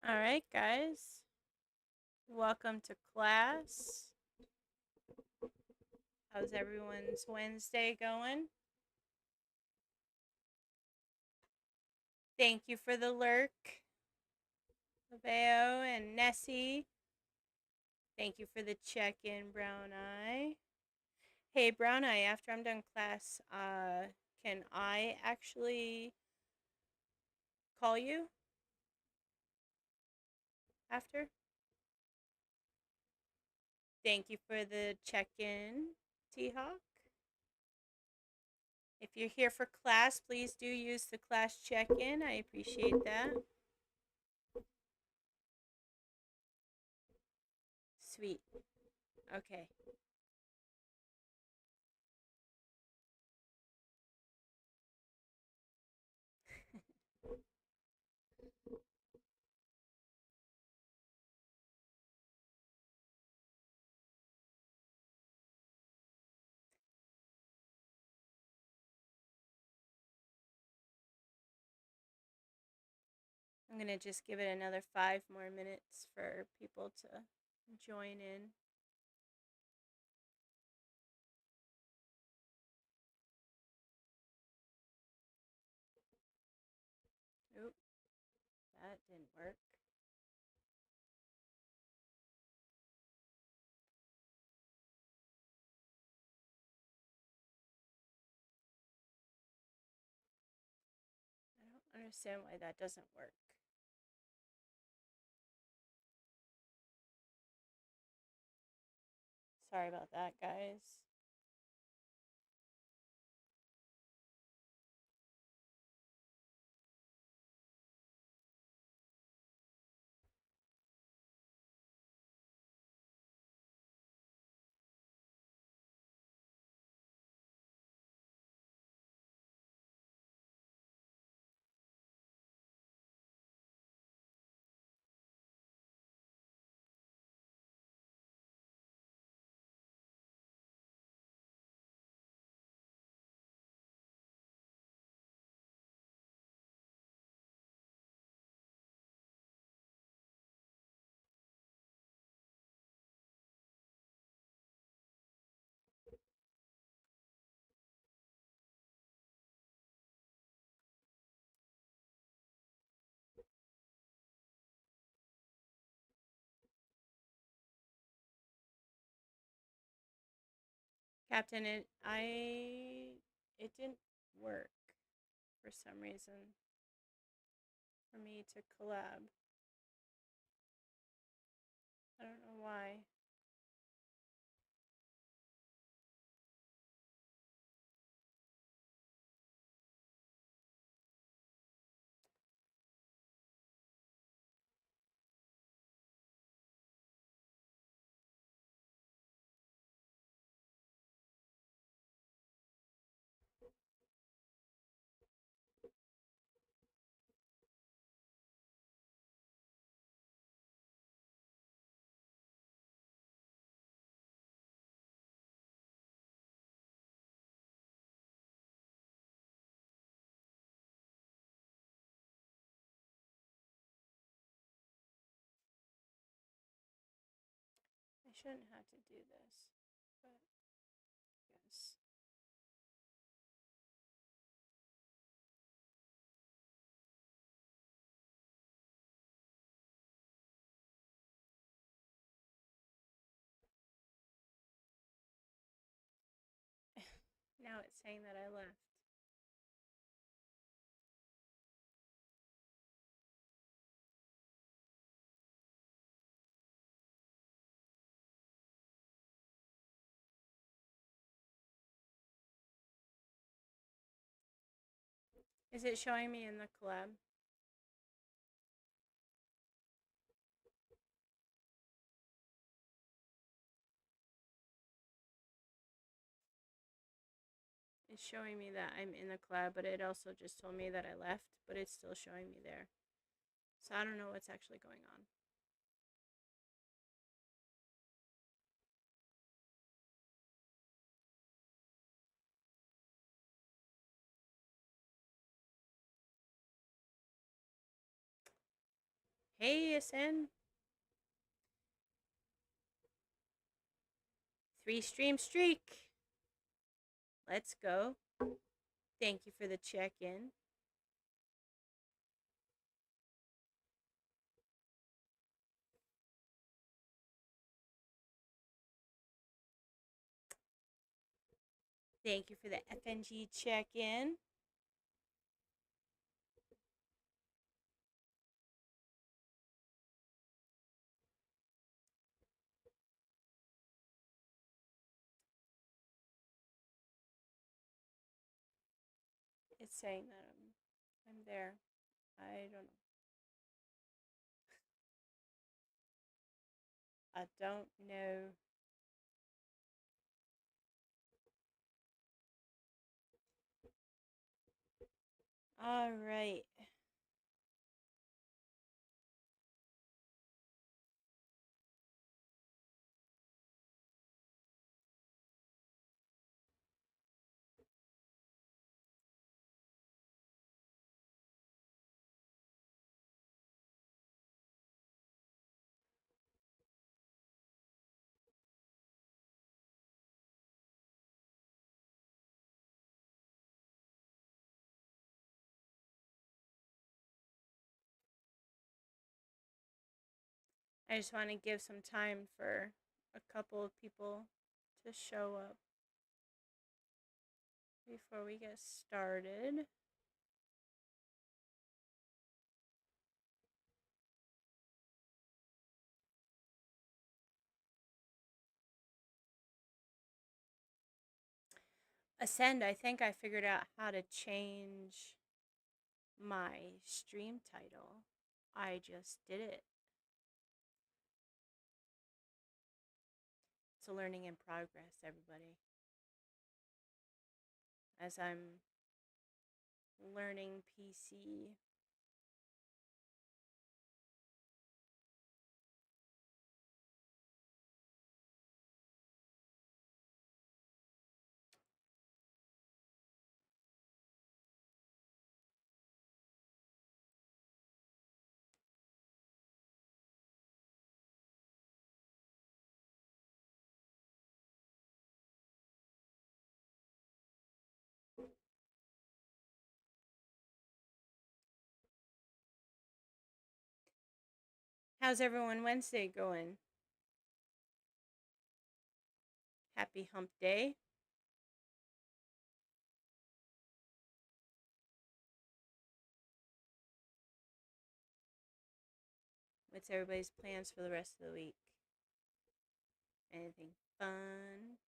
All right, guys. Welcome to class. How's everyone's Wednesday going? Thank you for the lurk, Laveo and Nessie. Thank you for the check-in, Brown Eye. Hey, Brown Eye, after I'm done class, can I actually call you after? Thank you for the check-in, T-Hawk. If you're here for class, please do use the class check-in. I appreciate that. Sweet. Okay. I'm going to just give it another 5 more minutes for people to join in. Oop, that didn't work. I don't understand why that doesn't work. Sorry about that, guys. Captain, it didn't work for some reason for me to collab. I don't know why. I shouldn't have to do this, but yes. Now it's saying that I left. Is it showing me in the collab? It's showing me that I'm in the collab, but it also just told me that I left, but it's still showing me there. So I don't know what's actually going on. Hey, Asen. 3-stream streak. Let's go. Thank you for the check-in. Thank you for the FNG check-in. It's saying that I'm there. I don't know. I don't know. All right. I just want to give some time for a couple of people to show up before we get started. Ascend, I think I figured out how to change my stream title. I just did it. It's a learning in progress, everybody. As I'm learning PC. How's everyone Wednesday going? Happy hump day. What's everybody's plans for the rest of the week? Anything fun?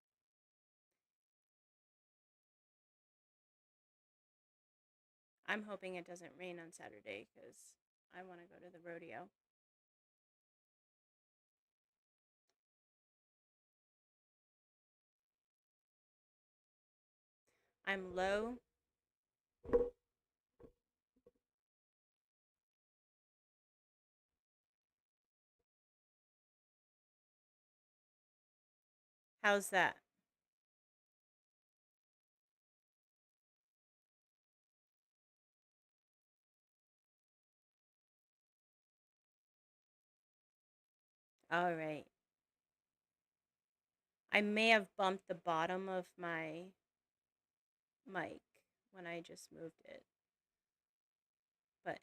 I'm hoping it doesn't rain on Saturday because I want to go to the rodeo. I'm low. How's that? All right. I may have bumped the bottom of my mic when I just moved it. But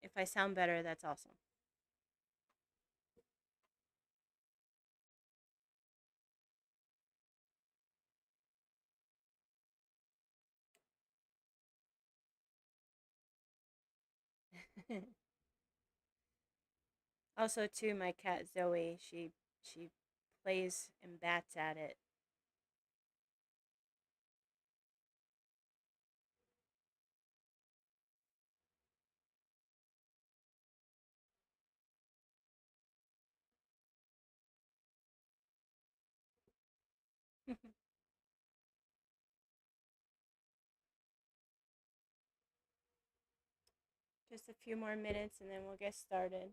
if I sound better, that's awesome. Also, too, my cat Zoe, she plays and bats at it. Just a few more minutes and then we'll get started.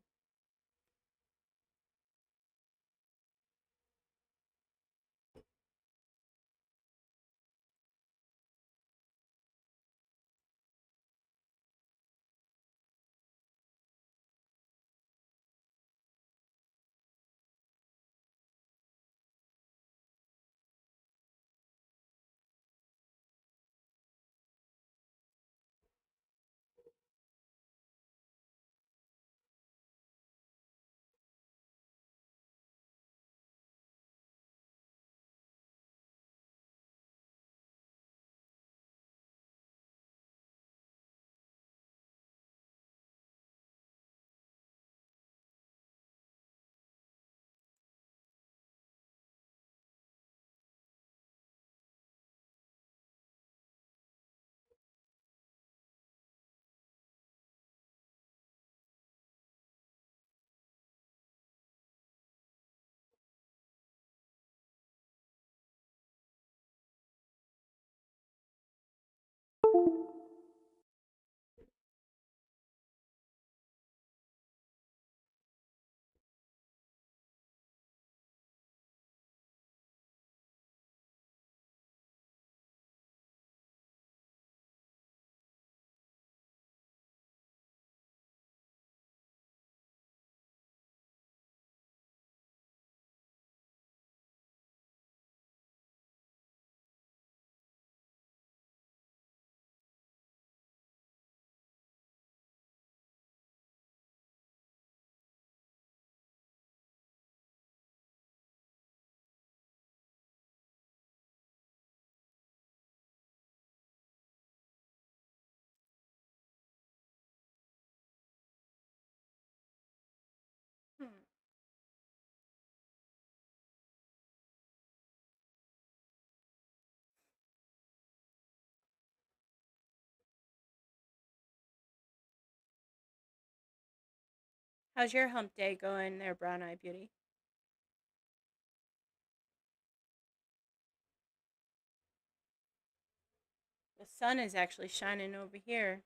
How's your hump day going there, Brown Eye Beauty? The sun is actually shining over here.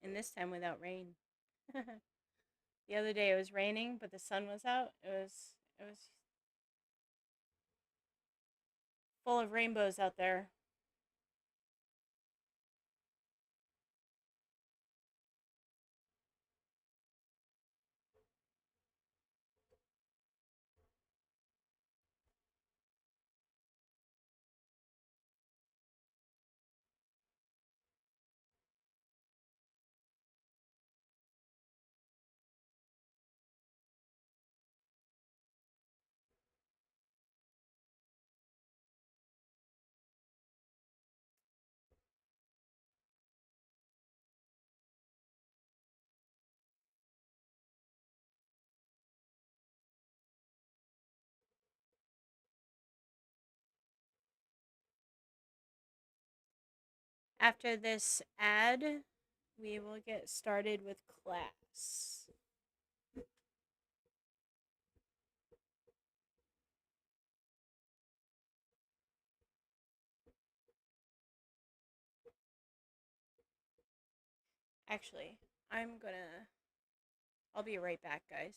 And this time without rain. The other day it was raining, but the sun was out. It was full of rainbows out there. After this ad, we will get started with class. Actually, I'll be right back, guys.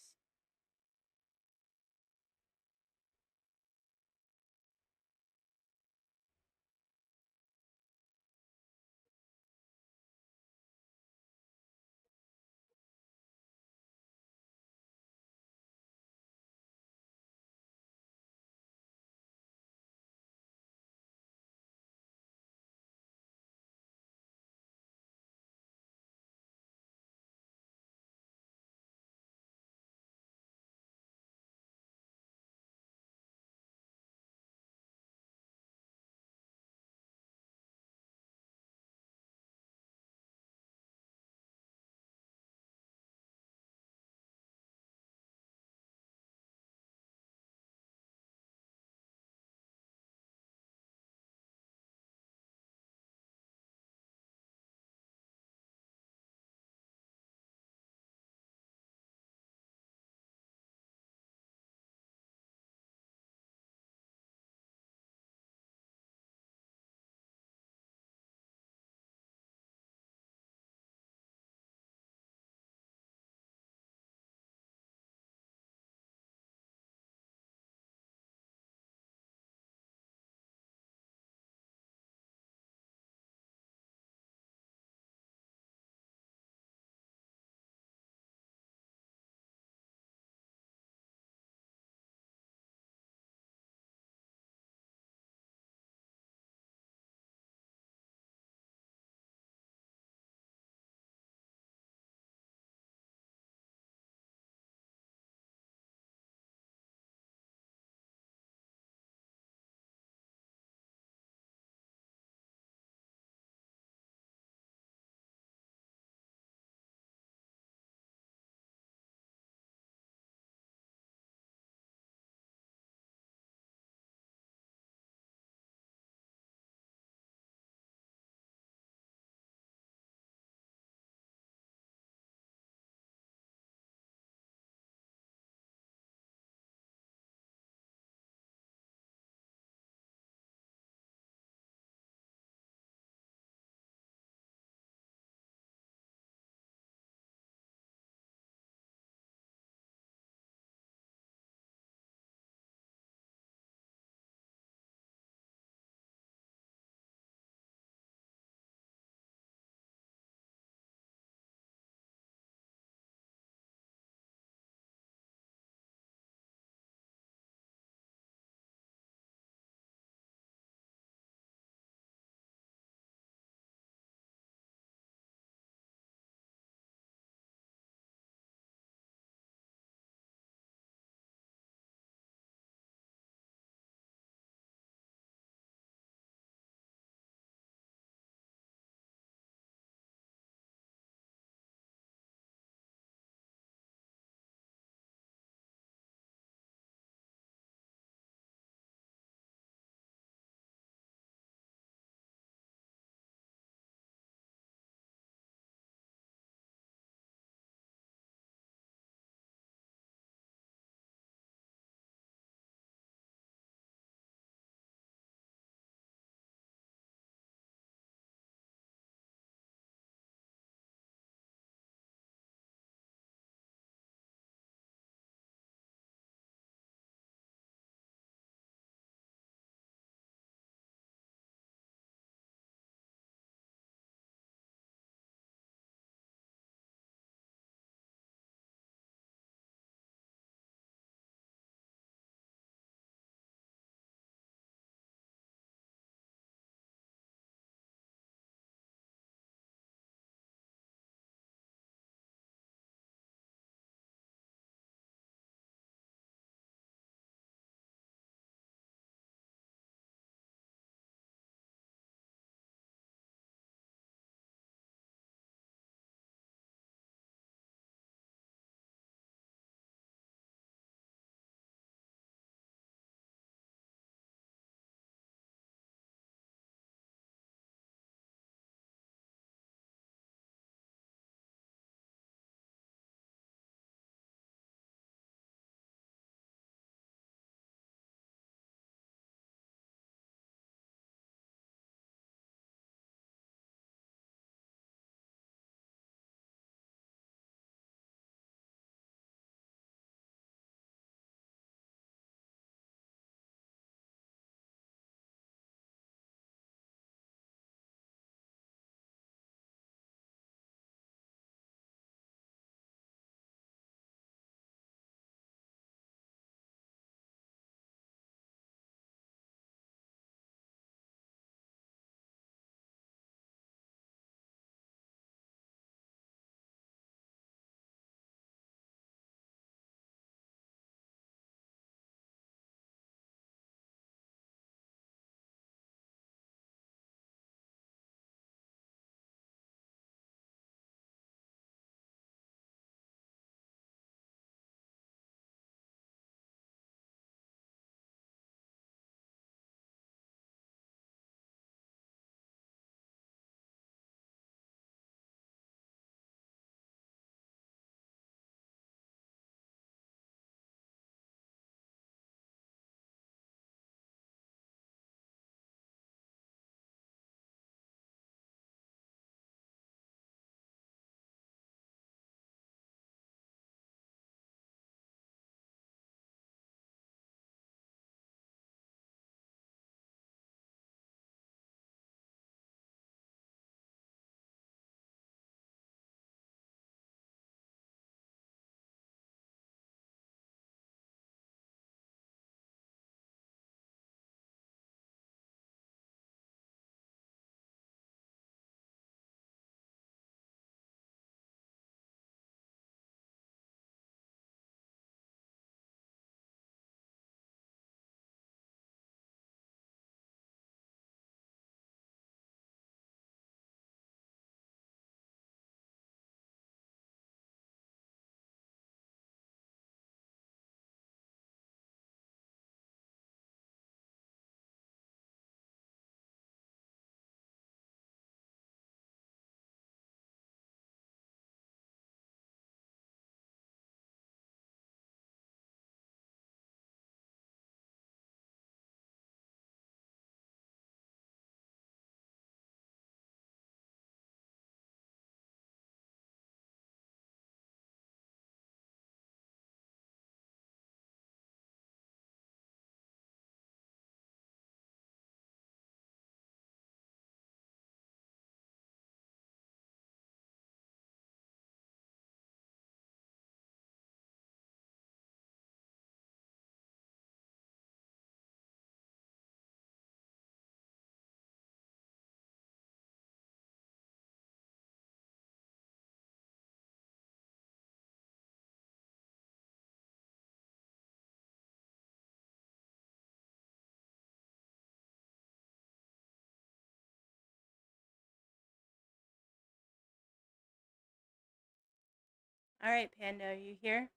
All right, Panda, are you here?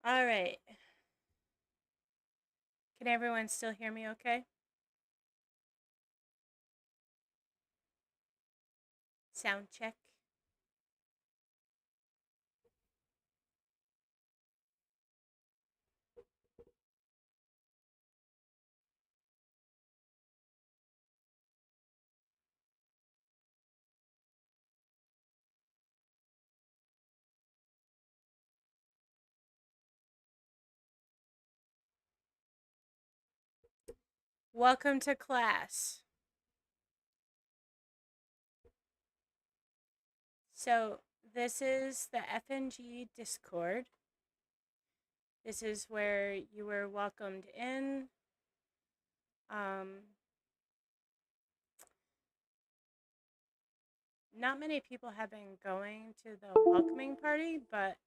All right. Can everyone still hear me okay? Sound check. Welcome to class. So, this is the FNG Discord. This is where you were welcomed in. Not many people have been going to the welcoming party, but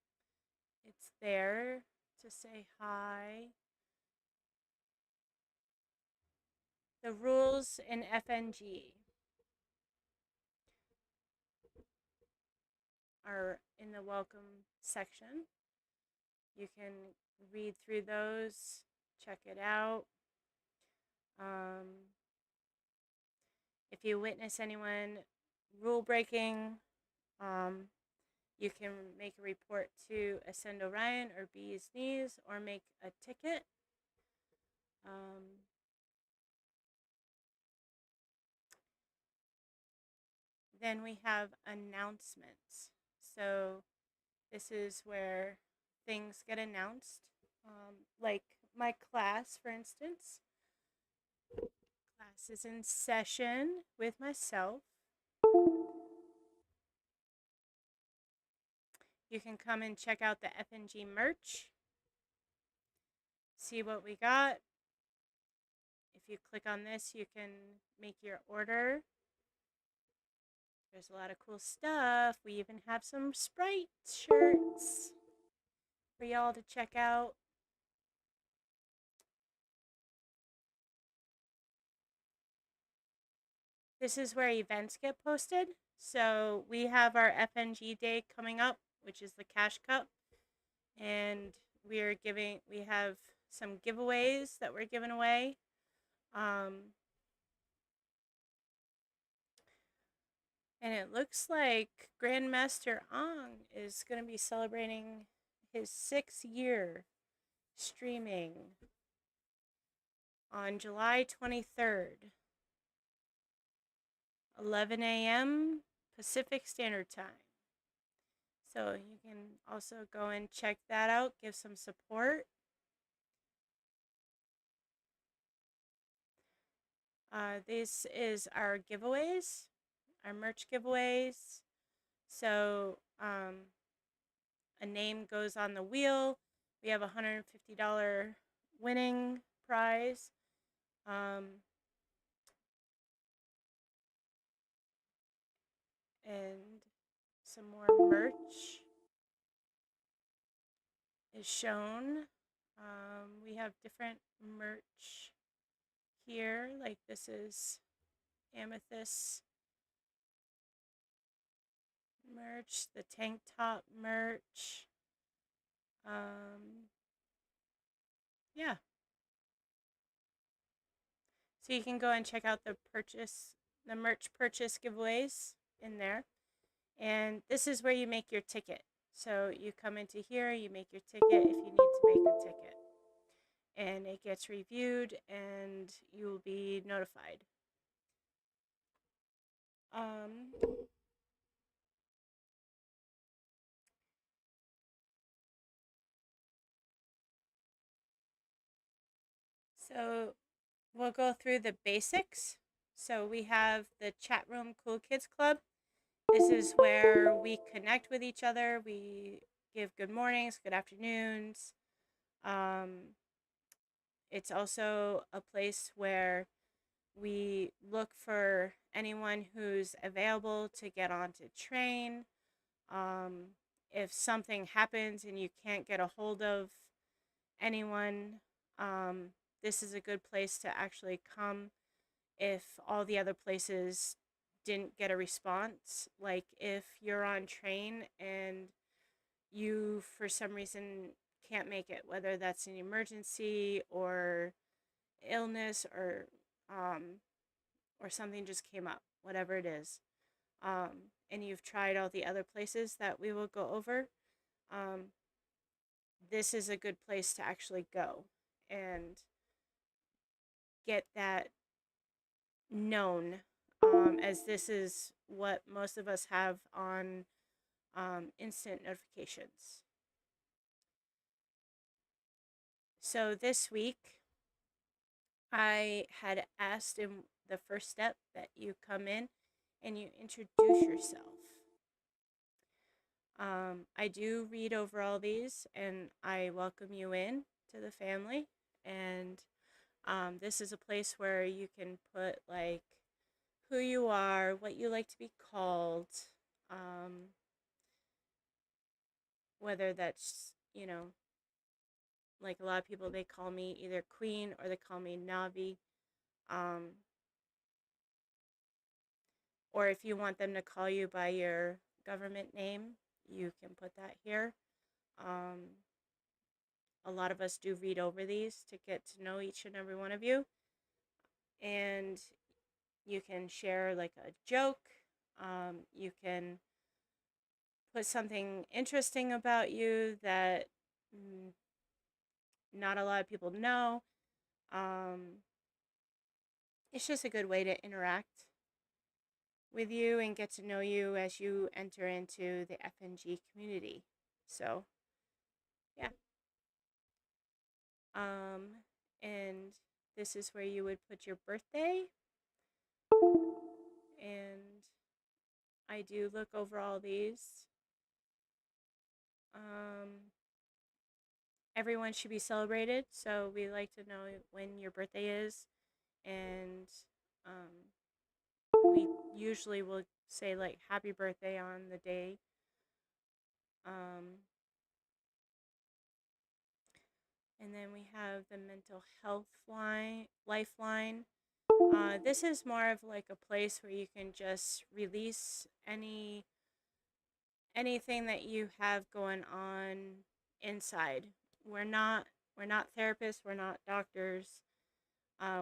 it's there to say hi. The rules in FNG are in the welcome section. You can read through those, check it out. If you witness anyone rule breaking, you can make a report to Ascend Orion or Bee's Knees or make a ticket. Then we have announcements. So this is where things get announced, like my class, for instance. Class is in session with myself. You can come and check out the FNG merch, see what we got. If you click on this, you can make your order. There's a lot of cool stuff. We even have some Sprite shirts for y'all to check out. This is where events get posted. So we have our FNG Day coming up, which is the Cash Cup. And we have some giveaways that we're giving away. And it looks like Grandmaster Ong is going to be celebrating his 6th year streaming on July 23rd, 11 a.m. Pacific Standard Time. So you can also go and check that out, give some support. This is our giveaways, our merch giveaways. So a name goes on the wheel. We have a $150 winning prize. And some more merch is shown. We have different merch here, like this is amethyst merch, the tank top merch. Yeah. So you can go and check out the merch purchase giveaways in there. And this is where you make your ticket. So you come into here, you make your ticket if you need to make a ticket. And it gets reviewed and you will be notified. So we'll go through the basics. So we have the chat room Cool Kids Club. This is where we connect with each other. We give good mornings, good afternoons. It's also a place where We look for anyone who's available to get on to train. If something happens and you can't get a hold of anyone, this is a good place to actually come if all the other places didn't get a response. Like if you're on train and you for some reason can't make it, whether that's an emergency or illness or something just came up, whatever it is, and you've tried all the other places that we will go over, um, this is a good place to actually go and get that known, as this is what most of us have on instant notifications. So this week, I had asked in the first step that you come in and you introduce yourself. I do read over all these and I welcome you in to the family. And this is a place where you can put like who you are, what you like to be called, um, whether that's, like a lot of people, they call me either Queen or they call me Navi. Um, or if you want them to call you by your government name, you can put that here. A lot of us do read over these to get to know each and every one of you. And you can share like a joke. You can put something interesting about you that not a lot of people know. It's just a good way to interact with you and get to know you as you enter into the FNG community. So, yeah. And this is where you would put your birthday. And I do look over all these. Everyone should be celebrated, so we like to know when your birthday is, and we usually will say like happy birthday on the day. And then we have the mental health lifeline. This is more of like a place where you can just release anything that you have going on inside. We're not therapists, we're not doctors.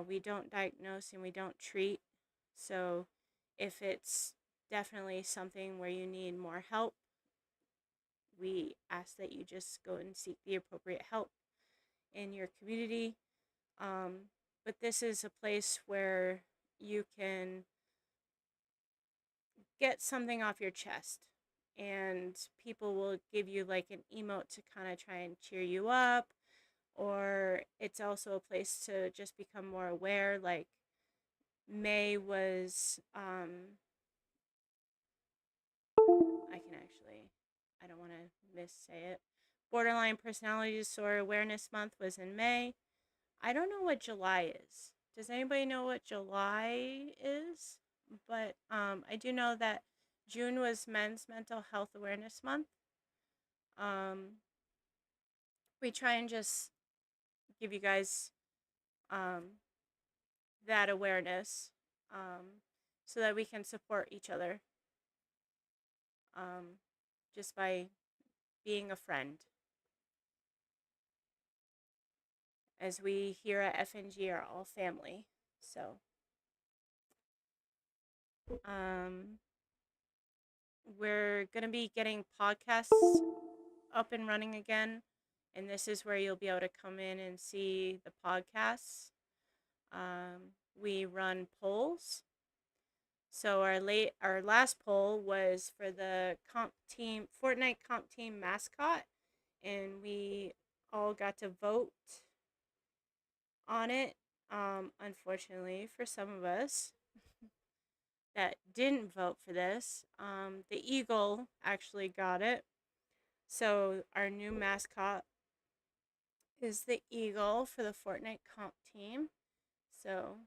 We don't diagnose and we don't treat. So if it's definitely something where you need more help, we ask that you just go and seek the appropriate help in your community. But this is a place where you can get something off your chest, and people will give you like an emote to kind of try and cheer you up, or it's also a place to just become more aware. Like May was I don't want to missay it. Borderline Personality Disorder Awareness Month was in May. I don't know what July is. Does anybody know what July is? But I do know that June was Men's Mental Health Awareness Month. We try and just give you guys that awareness, so that we can support each other, just by being a friend. As we here at FNG are all family. So, we're going to be getting podcasts up and running again. And this is where you'll be able to come in and see the podcasts. We run polls. So our last poll was for the Fortnite comp team mascot, and we all got to vote on it. Unfortunately for some of us that didn't vote for this, the eagle actually got it. So our new mascot is the eagle for the Fortnite comp team. So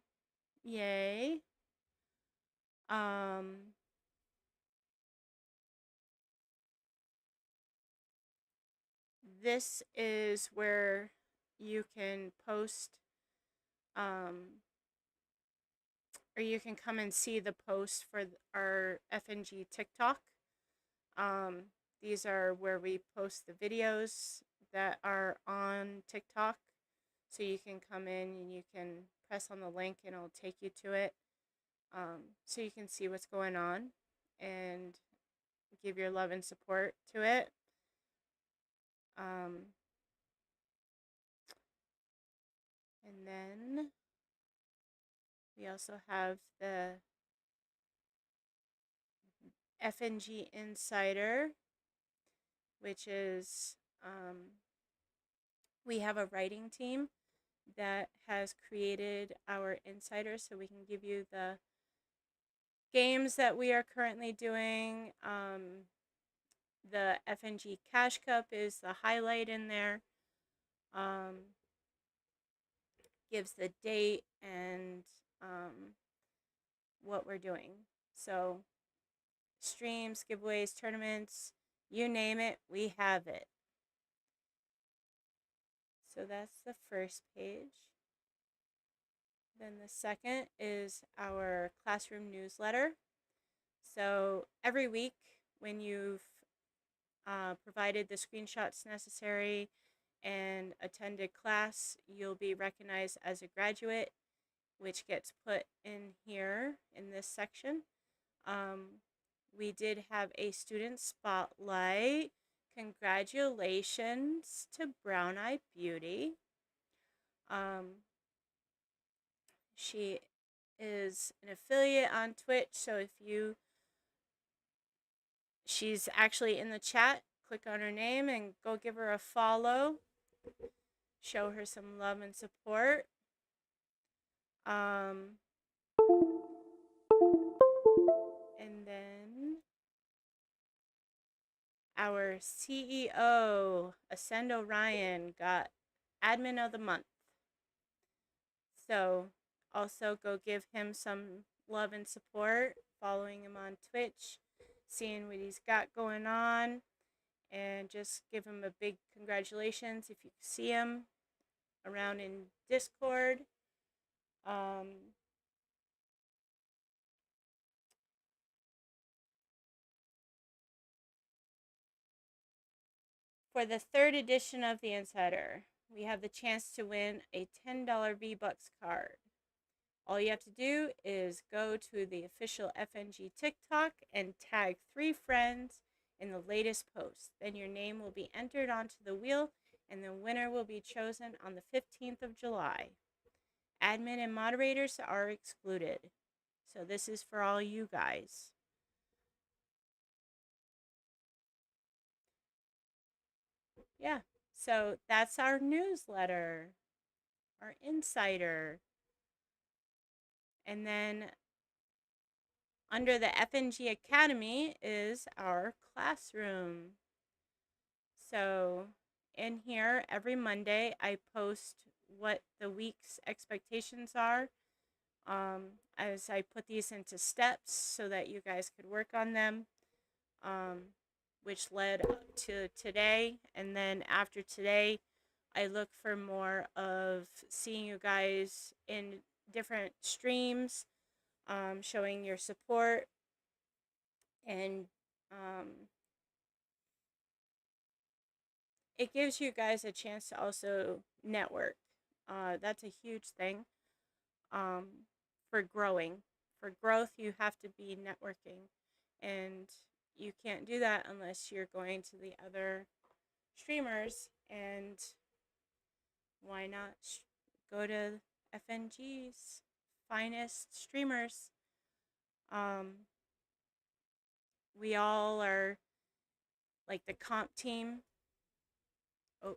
Yay. This is where you can post, or you can come and see the post for our FNG TikTok. These are where we post the videos that are on TikTok. So you can come in and you can press on the link and it'll take you to it. So you can see what's going on and give your love and support to it. And then we also have the FNG Insider, which is we have a writing team that has created our insider so we can give you the games that we are currently doing. The FNG Cash Cup is the highlight in there. Gives the date and what we're doing. So streams, giveaways, tournaments, you name it, we have it. So that's the first page. Then the second is our classroom newsletter. So every week when you've provided the screenshots necessary and attended class, you'll be recognized as a graduate, which gets put in here in this section. We did have a student spotlight. Congratulations to Brown Eye Beauty. She is an affiliate on Twitch, so if you, she's actually in the chat, click on her name and go give her a follow. Show her some love and support. And then our CEO, Ascend Orion, got Admin of the Month. So also go give him some love and support, following him on Twitch, seeing what he's got going on, and just give him a big congratulations if you see him around in Discord. For the third edition of the Insider, we have the chance to win a $10 V-Bucks card. All you have to do is go to the official FNG TikTok and tag 3 friends in the latest post. Then your name will be entered onto the wheel and the winner will be chosen on the 15th of July. Admin and moderators are excluded. So this is for all you guys. Yeah, so that's our newsletter, our insider. And then under the FNG Academy is our classroom. So in here, every Monday, I post what the week's expectations are as I put these into steps so that you guys could work on them, which led to today. And then after today, I look for more of seeing you guys in different streams, showing your support and it gives you guys a chance to also network. That's a huge thing for growing. For growth, you have to be networking. And you can't do that unless you're going to the other streamers. And why not go to FNG's finest streamers? We all are like the comp team. Oh,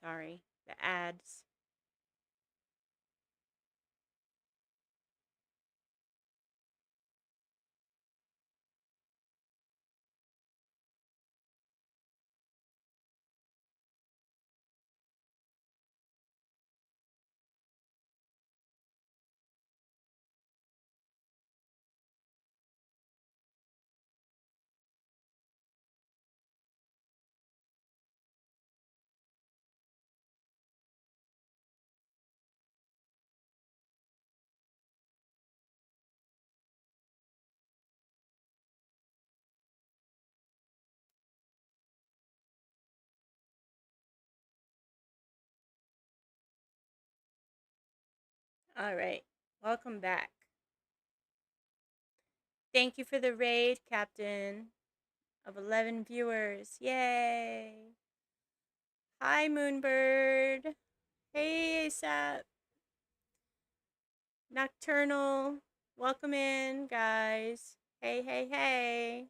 sorry, the ads. All right. Welcome back. Thank you for the raid, Captain, of 11 viewers. Yay. Hi, Moonbird. Hey, ASAP. Nocturnal. Welcome in, guys. Hey, hey, hey.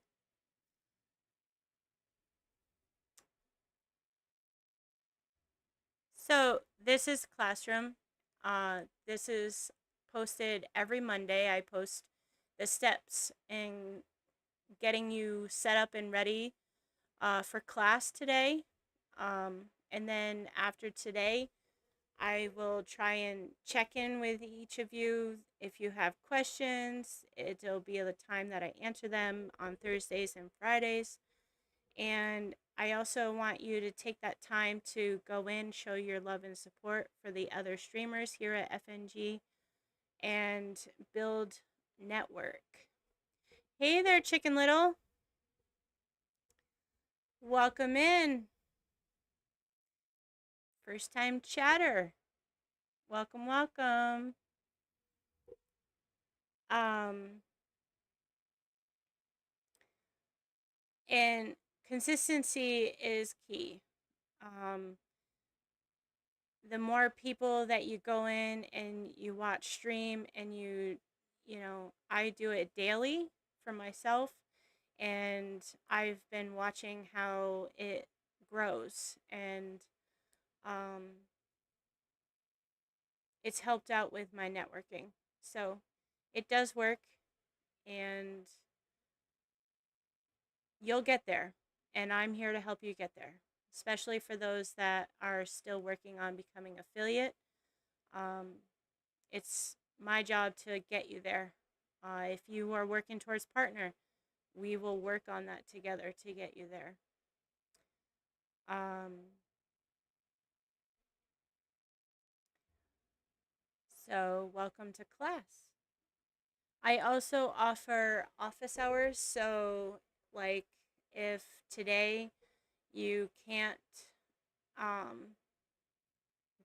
So, this is Classroom. This is posted every Monday. I post the steps in getting you set up and ready for class today. And then after today, I will try and check in with each of you. If you have questions, it'll be the time that I answer them on Thursdays and Fridays. And I also want you to take that time to go in, show your love and support for the other streamers here at FNG, and build network. Hey there, Chicken Little. Welcome in. First time chatter. Welcome, welcome. And consistency is key. The more people that you go in and you watch stream and I do it daily for myself, and I've been watching how it grows, and it's helped out with my networking. So it does work, and you'll get there, and I'm here to help you get there, especially for those that are still working on becoming affiliate. It's my job to get you there. If you are working towards partner, we will work on that together to get you there. So welcome to class. I also offer office hours. So like if today you can't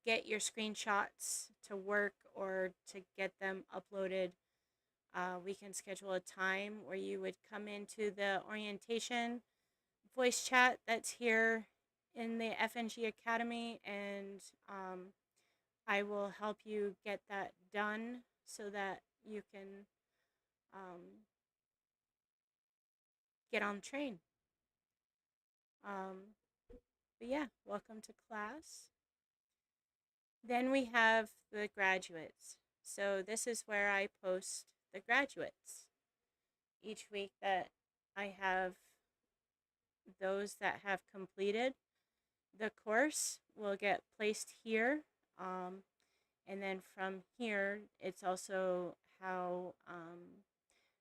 get your screenshots to work or to get them uploaded, we can schedule a time where you would come into the orientation voice chat that's here in the FNG Academy, and I will help you get that done so that you can get on the train. But yeah, welcome to class. Then we have the graduates. So this is where I post the graduates. Each week that I have those that have completed the course will get placed here. And then from here, it's also how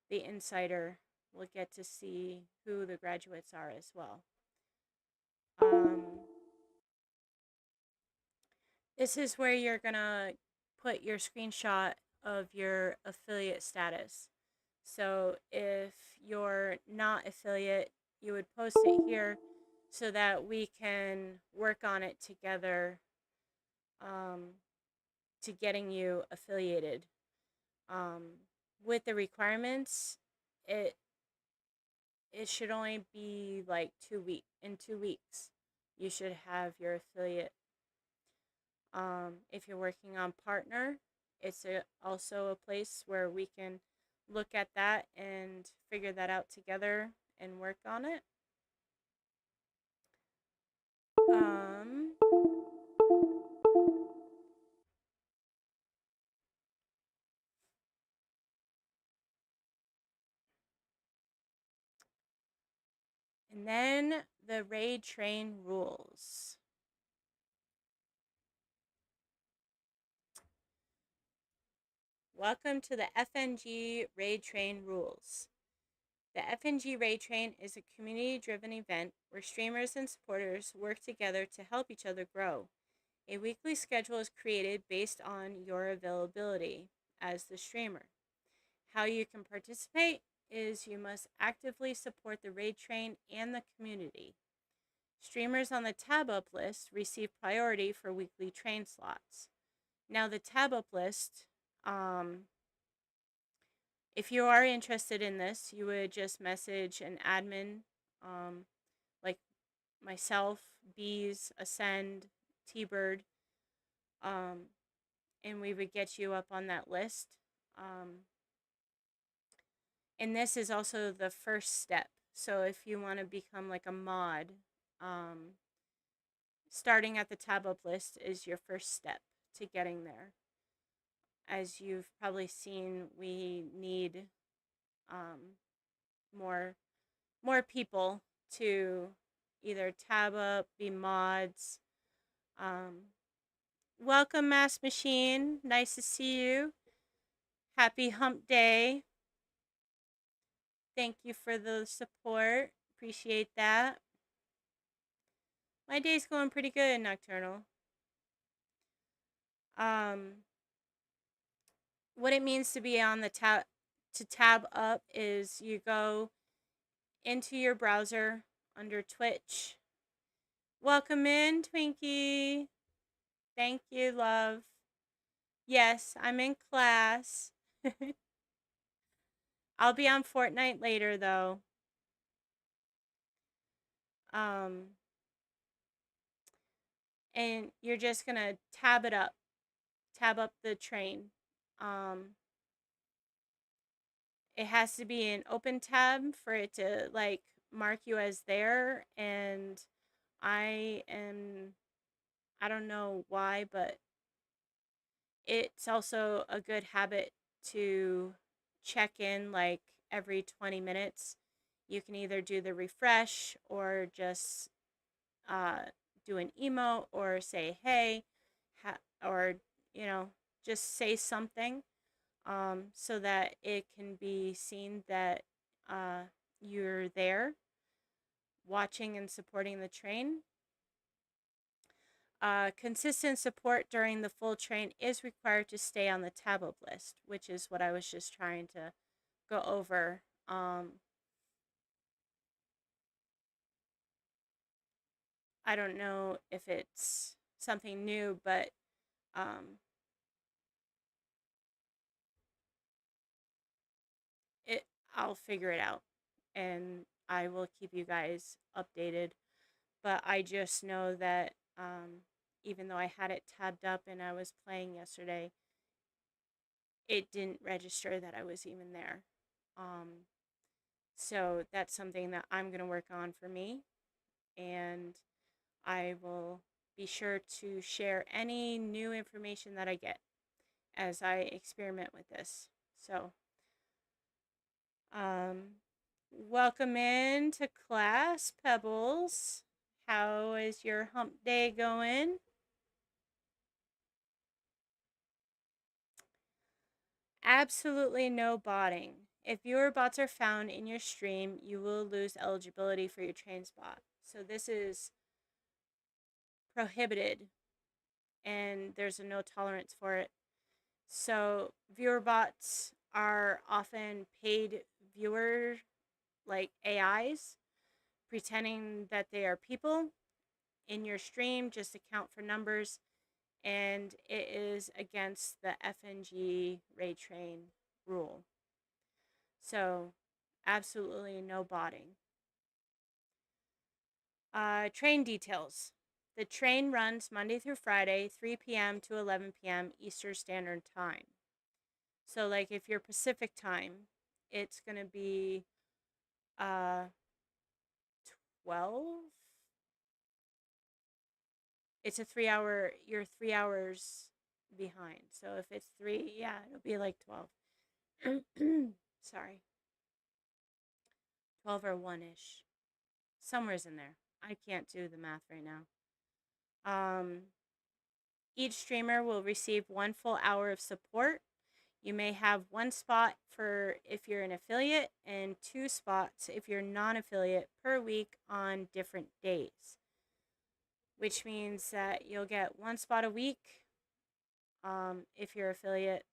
the insider will get to see who the graduates are as well. This is where you're gonna put your screenshot of your affiliate status. So if you're not affiliate, you would post it here so that we can work on it together to getting you affiliated. With the requirements, it should only be like 2 weeks. In 2 weeks, you should have your affiliate. If you're working on partner, it's also a place where we can look at that and figure that out together and work on it. And then the raid train rules. Welcome to the FNG Raid Train rules. The FNG Raid Train is a community-driven event where streamers and supporters work together to help each other grow. A weekly schedule is created based on your availability as the streamer. How you can participate is you must actively support the raid train and the community. Streamers on the tab up list receive priority for weekly train slots. Now the tab up list If you are interested in this, you would just message an admin, like myself, Bees, Ascend, T-Bird, and we would get you up on that list. And this is also the first step. So if you want to become like a mod, starting at the tab up list is your first step to getting there. As you've probably seen, we need more people to either tab up, be mods. Welcome, Mass Machine. Nice to see you. Happy Hump Day. Thank you for the support. Appreciate that. My day's going pretty good, Nocturnal. What it means to be on the tab up is you go into your browser under Twitch. Welcome in, Twinkie. Thank you, love. Yes, I'm in class. I'll be on Fortnite later, though. And you're just gonna tab up the train. It has to be an open tab for it to like mark you as there, and I don't know why, but it's also a good habit to check in like every 20 minutes. You can either do the refresh or just do an emote or say hey, or just say something, so that it can be seen that you're there watching and supporting the train. Consistent support during the full train is required to stay on the tab up list, which is what I was just trying to go over. I don't know if it's something new, but I'll figure it out, and I will keep you guys updated. But I just know that even though I had it tabbed up and I was playing yesterday, it didn't register that I was even there. So that's something that I'm going to work on for me, and I will be sure to share any new information that I get as I experiment with this. So, welcome in to class, Pebbles. How is your hump day going? Absolutely no botting. If viewer bots are found in your stream, you will lose eligibility for your train spot. So this is prohibited, and there's a no tolerance for it. So viewer bots are often paid viewer, like AIs, pretending that they are people in your stream just to count for numbers, and it is against the FNG raid train rule. So absolutely no botting. Train details. The train runs Monday through Friday, 3 p.m. to 11 p.m. Eastern Standard Time. So, like, if you're Pacific time, it's going to be 12. It's a 3 hour, you're 3 hours behind. So, if it's 3, yeah, it'll be like 12. Sorry. 12 or 1 ish. Somewhere's in there. I can't do the math right now. Each streamer will receive 1 full hour of support. You may have 1 spot for if you're an affiliate and 2 spots if you're non-affiliate per week on different days, which means that you'll get 1 spot a week if you're affiliate,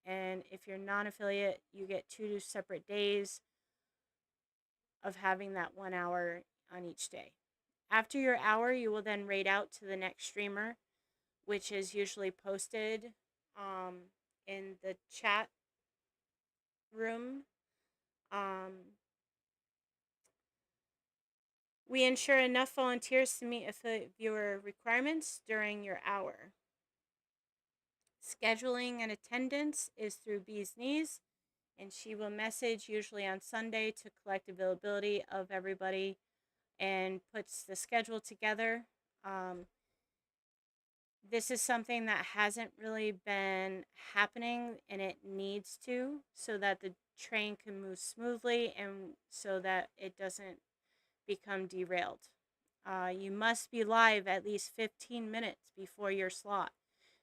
and if you're non-affiliate, you get 2 separate days of having that 1 hour on each day. After your hour, you will then raid out to the next streamer, which is usually posted in the chat room. We ensure enough volunteers to meet affiliate viewer requirements during your hour. Scheduling and attendance is through Bee's Knees, and she will message usually on Sunday to collect availability of everybody and puts the schedule together. This is something that hasn't really been happening, and it needs to, so that the train can move smoothly and so that it doesn't become derailed. You must be live at least 15 minutes before your slot.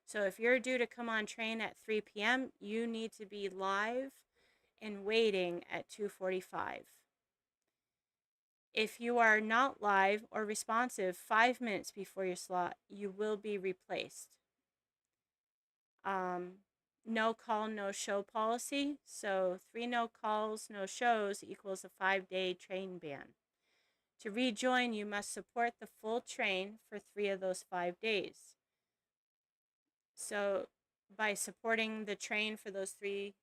So if you're due to come on train at 3 p.m., you need to be live and waiting at 2:45. If you are not live or responsive 5 minutes before your slot, you will be replaced. No call, no show policy. So 3 no calls, no shows equals a 5-day train ban. To rejoin, you must support the full train for 3 of those 5 days. So by supporting the train for those three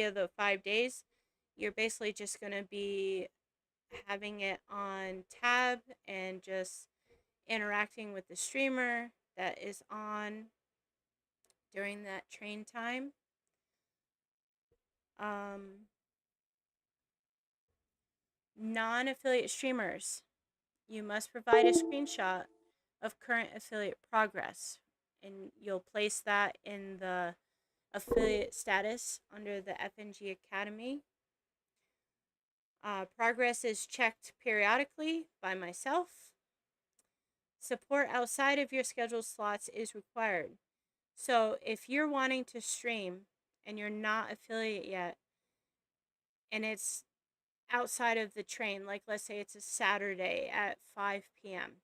of the 5 days, you're basically just going to be having it on tab and just interacting with the streamer that is on during that train time. Non-affiliate streamers, you must provide a screenshot of current affiliate progress, and you'll place that in the affiliate status under the FNG Academy. Progress is checked periodically by myself. Support outside of your scheduled slots is required. So if you're wanting to stream and you're not affiliate yet, and it's outside of the train, like let's say it's a Saturday at 5 p.m.,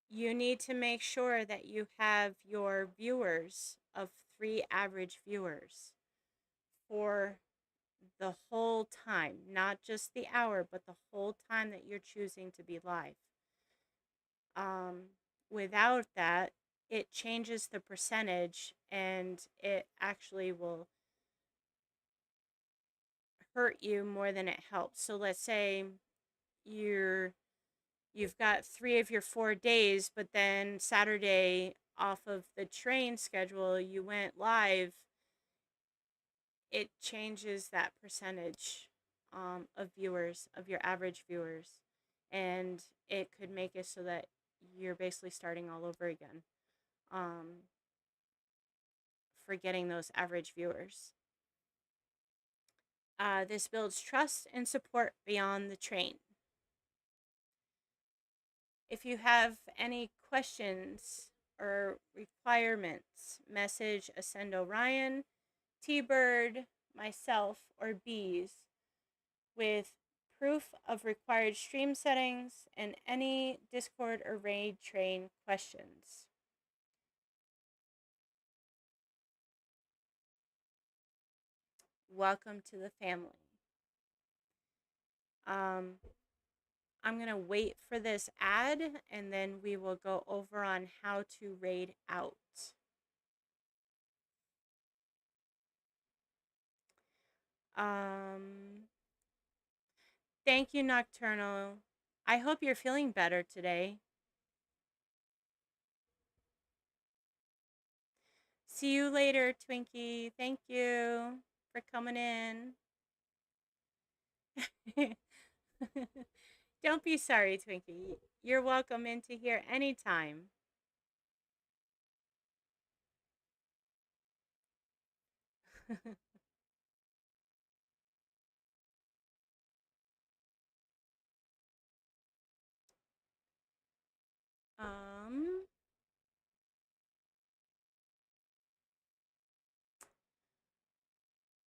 you need to make sure that you have your viewers of 3 average viewers for the whole time, not just the hour, but the whole time that you're choosing to be live. Without that, it changes the percentage and it actually will hurt you more than it helps. So let's say you've got 3 of your 4 days, but then Saturday off of the train schedule you went live. It changes that percentage of viewers, of your average viewers, and it could make it so that you're basically starting all over again for getting those average viewers. This builds trust and support beyond the train. If you have any questions or requirements, message Ascend Orion, T-Bird, myself, or Bees with proof of required stream settings and any Discord or Raid train questions. Welcome to the family. I'm going to wait for this ad and then we will go over on how to raid out. Thank you, Nocturnal. I hope you're feeling better today. See you later, Twinkie. Thank you for coming in. Don't be sorry, Twinkie. You're welcome into here anytime.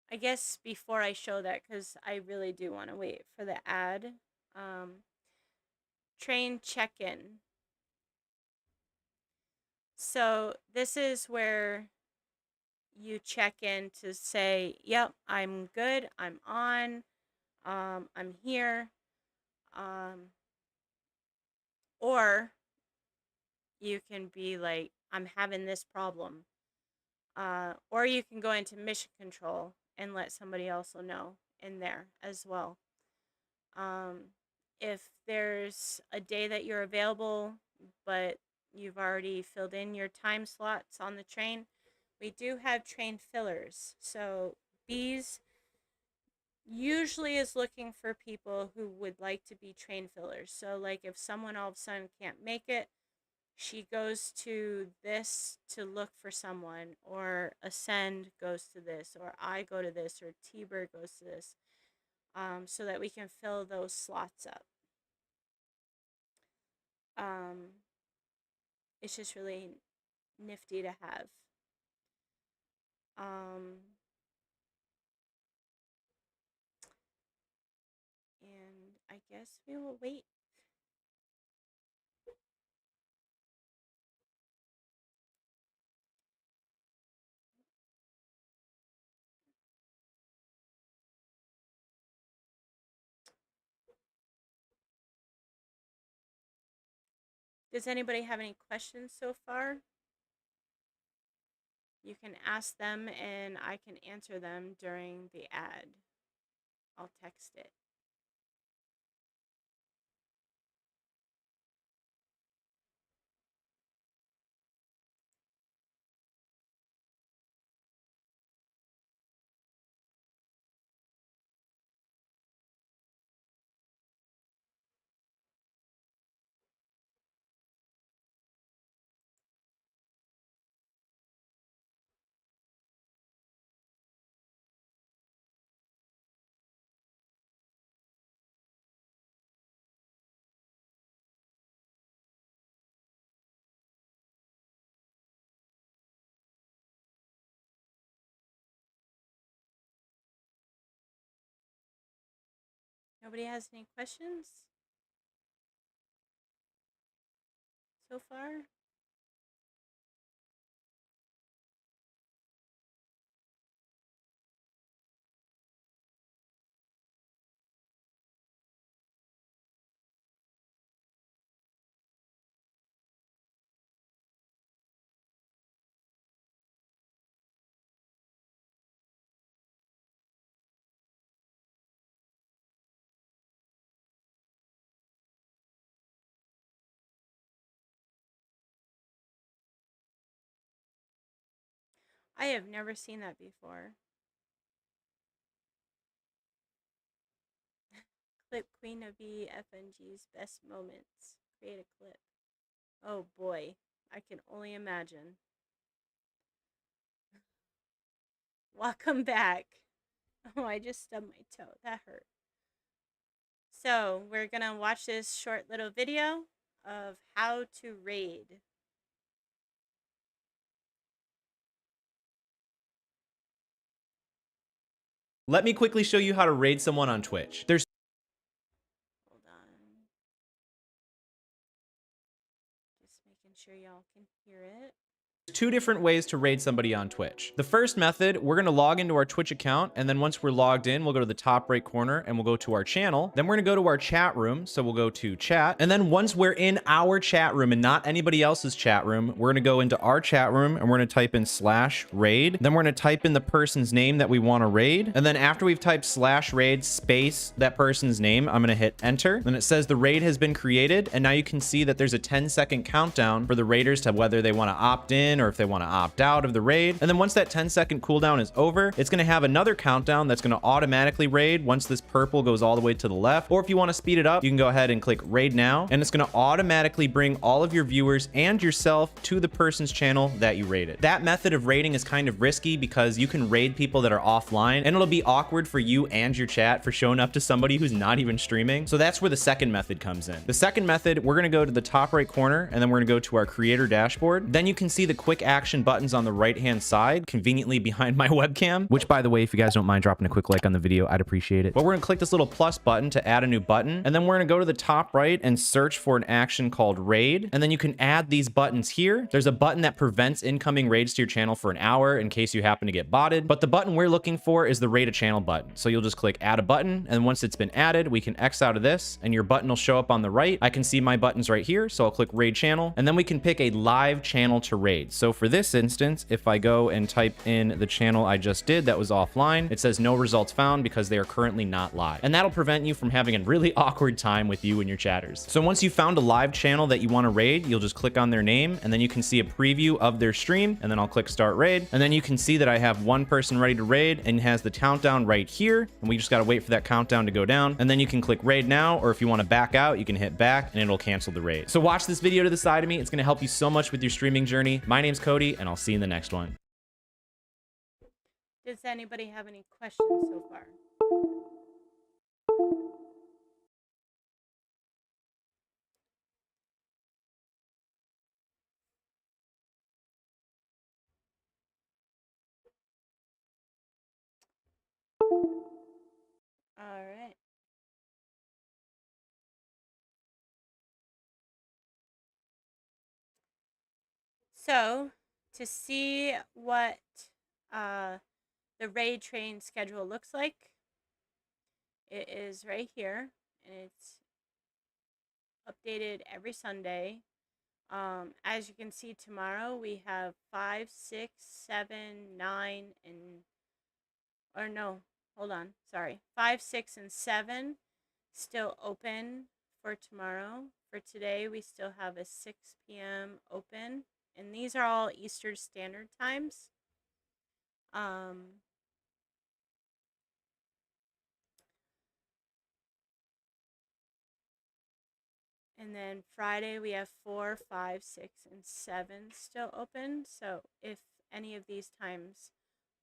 I guess before I show that, because I really do want to wait for the ad, train check-in. So this is where you check in to say, yep, I'm good, I'm on, I'm here, or you can be like, I'm having this problem. Or you can go into mission control and let somebody else know in there as well. If there's a day that you're available, but you've already filled in your time slots on the train, we do have train fillers. So Bees usually is looking for people who would like to be train fillers. So like if someone all of a sudden can't make it, she goes to this to look for someone, or Ascend goes to this, or I go to this, or T-Bird goes to this, so that we can fill those slots up. It's just really nifty to have. And I guess we will wait. Does anybody have any questions so far? You can ask them and I can answer them during the ad. I'll text it. Nobody has any questions so far? I have never seen that before. Clip QueenNavi FNG's best moments. Create a clip. Oh boy, I can only imagine. Welcome back. Oh, I just stubbed my toe. That hurt. So, we're gonna watch this short little video of how to raid. Let me quickly show you how to raid someone on Twitch. There's Hold on. Just making sure y'all can hear it. two different ways to raid somebody on Twitch. The first method, we're gonna log into our Twitch account, and then once we're logged in, we'll go to the top right corner and we'll go to our channel. Then we're gonna go to our chat room. So we'll go to chat. And then once we're in our chat room and not anybody else's chat room, we're gonna go into our chat room and we're gonna type in /raid. Then we're gonna type in the person's name that we wanna raid. And then after we've typed /raid space that person's name, I'm gonna hit enter. Then it says the raid has been created. And now you can see that there's a 10-second countdown for the raiders to whether they wanna opt in or if they want to opt out of the raid. And then once that 10-second cooldown is over, it's going to have another countdown that's going to automatically raid once this purple goes all the way to the left. Or if you want to speed it up, you can go ahead and click raid now, and it's going to automatically bring all of your viewers and yourself to the person's channel that you raided. That method of raiding is kind of risky because you can raid people that are offline, and it'll be awkward for you and your chat for showing up to somebody who's not even streaming. So that's where the second method comes in. The second method, we're going to go to the top right corner, and then we're going to go to our creator dashboard. Then you can see the quick action buttons on the right hand side, conveniently behind my webcam, which by the way, if you guys don't mind dropping a quick like on the video, I'd appreciate it. But we're gonna click this little plus button to add a new button, and then we're gonna go to the top right and search for an action called raid, and then you can add these buttons here. There's a button that prevents incoming raids to your channel for an hour in case you happen to get botted, but the button we're looking for is the raid a channel button. So you'll just click add a button, and once it's been added, we can X out of this and your button will show up on the right. I can see my buttons right here, so I'll click raid channel, and then we can pick a live channel to raid. So So for this instance, if I go and type in the channel I just did that was offline, it says no results found because they are currently not live. And that'll prevent you from having a really awkward time with you and your chatters. So once you found a live channel that you want to raid, you'll just click on their name and then you can see a preview of their stream, and then I'll click start raid. And then you can see that I have one person ready to raid and it has the countdown right here. And we just got to wait for that countdown to go down. And then you can click raid now, or if you want to back out, you can hit back and it'll cancel the raid. So watch this video to the side of me. It's going to help you so much with your streaming journey. My name's Cody, and I'll see you in the next one. Does anybody have any questions so far? All right. So, to see what the raid train schedule looks like, it is right here, and it's updated every Sunday. As you can see, tomorrow we have 5, 6, 7, 9, and or no, hold on, sorry, 5, 6, and 7 still open for tomorrow. For today, we still have a 6 p.m. open, and these are all Eastern Standard Times. And then Friday we have 4, 5, 6, and 7 still open. So if any of these times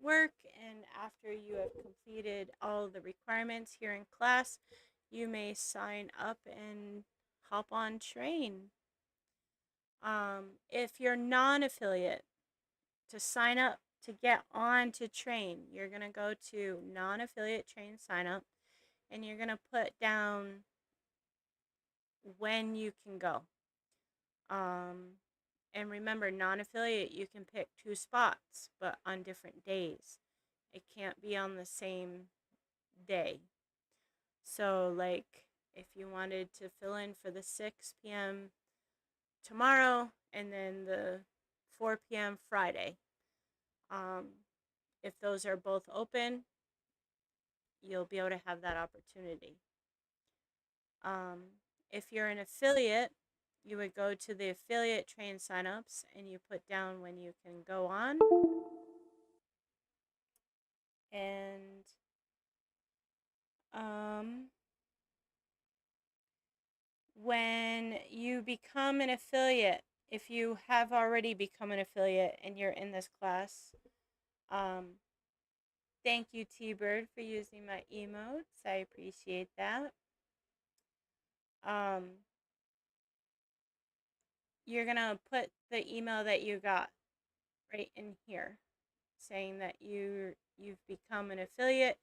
work and after you have completed all the requirements here in class, you may sign up and hop on train. If you're non-affiliate, to sign up to get on to train, you're going to go to non-affiliate train sign up, and you're going to put down when you can go. And remember, non-affiliate, you can pick 2 spots, but on different days. It can't be on the same day. So, like, if you wanted to fill in for the 6 p.m. tomorrow and then the 4 p.m. Friday, if those are both open, you'll be able to have that opportunity. If you're an affiliate, you would go to the affiliate train signups and you put down when you can go on. And when you become an affiliate, if you have already become an affiliate and you're in this class, thank you, T-Bird, for using my emotes. I appreciate that. You're going to put the email that you got right in here saying that you've become an affiliate.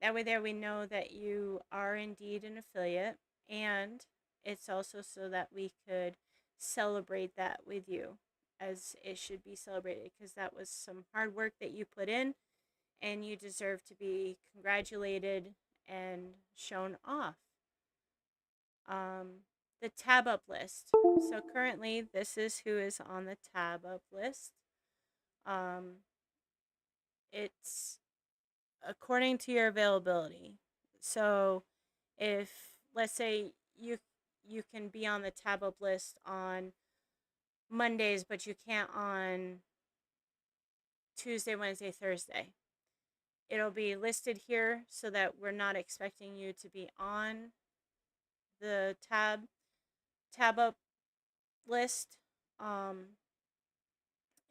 That way there we know that you are indeed an affiliate, and it's also so that we could celebrate that with you, as it should be celebrated, because that was some hard work that you put in and you deserve to be congratulated and shown off. The tab up list. So currently this is who is on the tab up list. It's according to your availability. So if, let's say, you can be on the tab up list on Mondays, but you can't on Tuesday, Wednesday, Thursday, it'll be listed here so that we're not expecting you to be on the tab up list.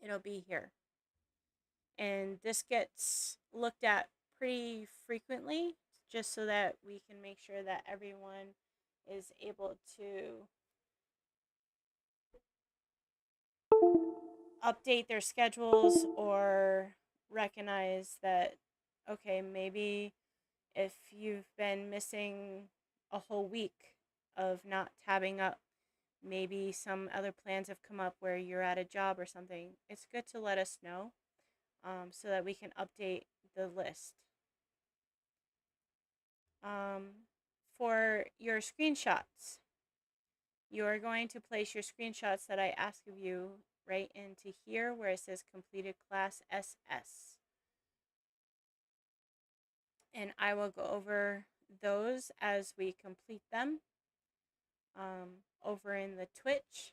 It'll be here. And this gets looked at pretty frequently, just so that we can make sure that everyone is able to update their schedules or recognize that, okay, maybe if you've been missing a whole week of not tabbing up, maybe some other plans have come up where you're at a job or something, it's good to let us know, so that we can update the list. For your screenshots, you are going to place your screenshots that I ask of you right into here where it says completed class SS. And I will go over those as we complete them over in the Twitch.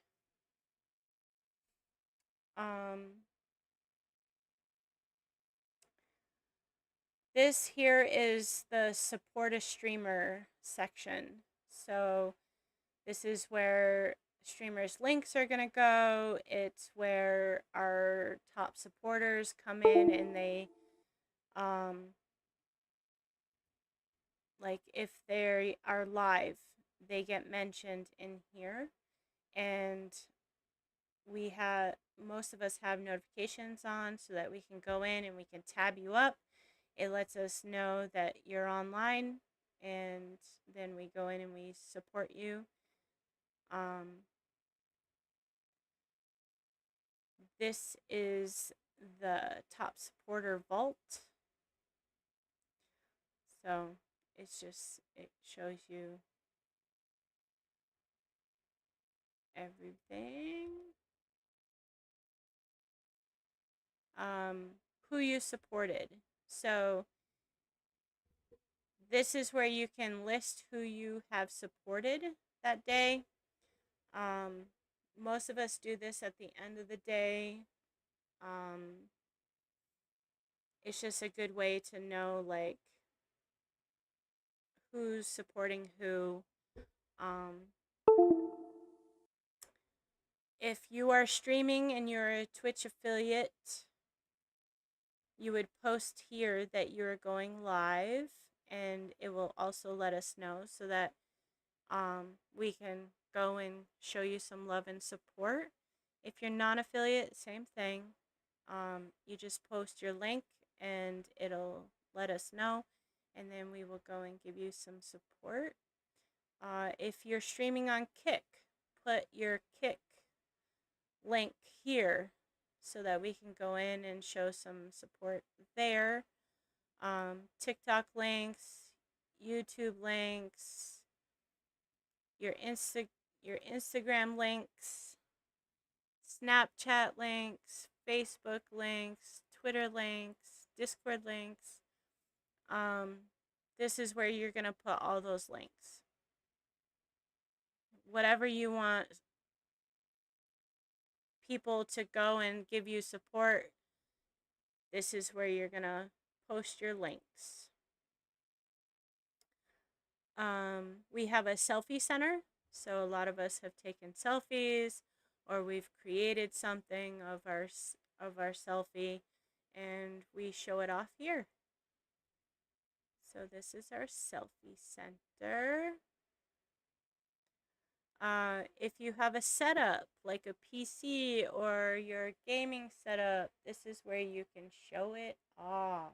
This here is the support a streamer section. So this is where streamers' links are going to go. It's where our top supporters come in and they, like if they are live, they get mentioned in here. And we have, most of us have notifications on so that we can go in and we can tab you up. It lets us know that you're online, and then we go in and we support you. This is the top supporter vault. So it's just, it shows you everything. Who you supported. So this is where you can list who you have supported that day. Most of us do this at the end of the day. It's just a good way to know like who's supporting who. If you are streaming and you're a Twitch affiliate, you would post here that you're going live, and it will also let us know so that we can go and show you some love and support. If you're non-affiliate, same thing. You just post your link and it'll let us know, and then we will go and give you some support. If you're streaming on Kick, put your Kick link here so that we can go in and show some support there. TikTok links, YouTube links, your Instagram links, Snapchat links, Facebook links, Twitter links, Discord links. This is where you're going to put all those links. Whatever you want people to go and give you support, this is where you're going to post your links. We have a selfie center. So a lot of us have taken selfies, or we've created something of our selfie, and we show it off here. So this is our selfie center. If you have a setup like a PC or your gaming setup, this is where you can show it off.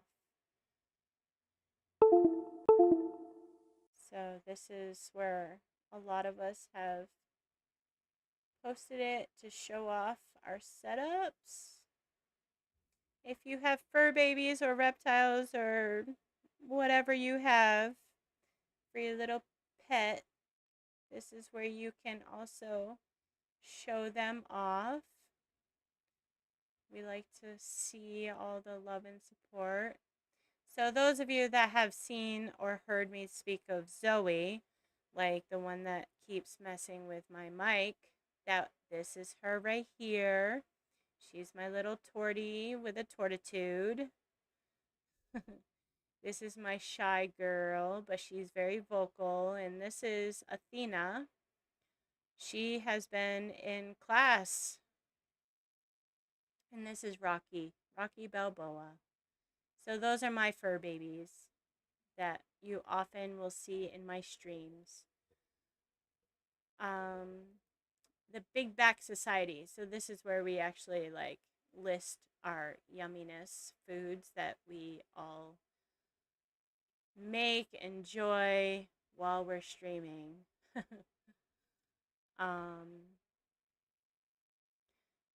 So this is where a lot of us have posted it to show off our setups. If you have fur babies or reptiles or whatever you have for your little pet, this is where you can also show them off. We like to see all the love and support. So those of you that have seen or heard me speak of Zoe, like the one that keeps messing with my mic, this is her right here. She's my little tortie with a tortitude. This is my shy girl, but she's very vocal. And this is Athena. She has been in class. And this is Rocky Balboa. So those are my fur babies that you often will see in my streams. The Big Back Society. So this is where we actually like list our yumminess foods that we all make, enjoy while we're streaming.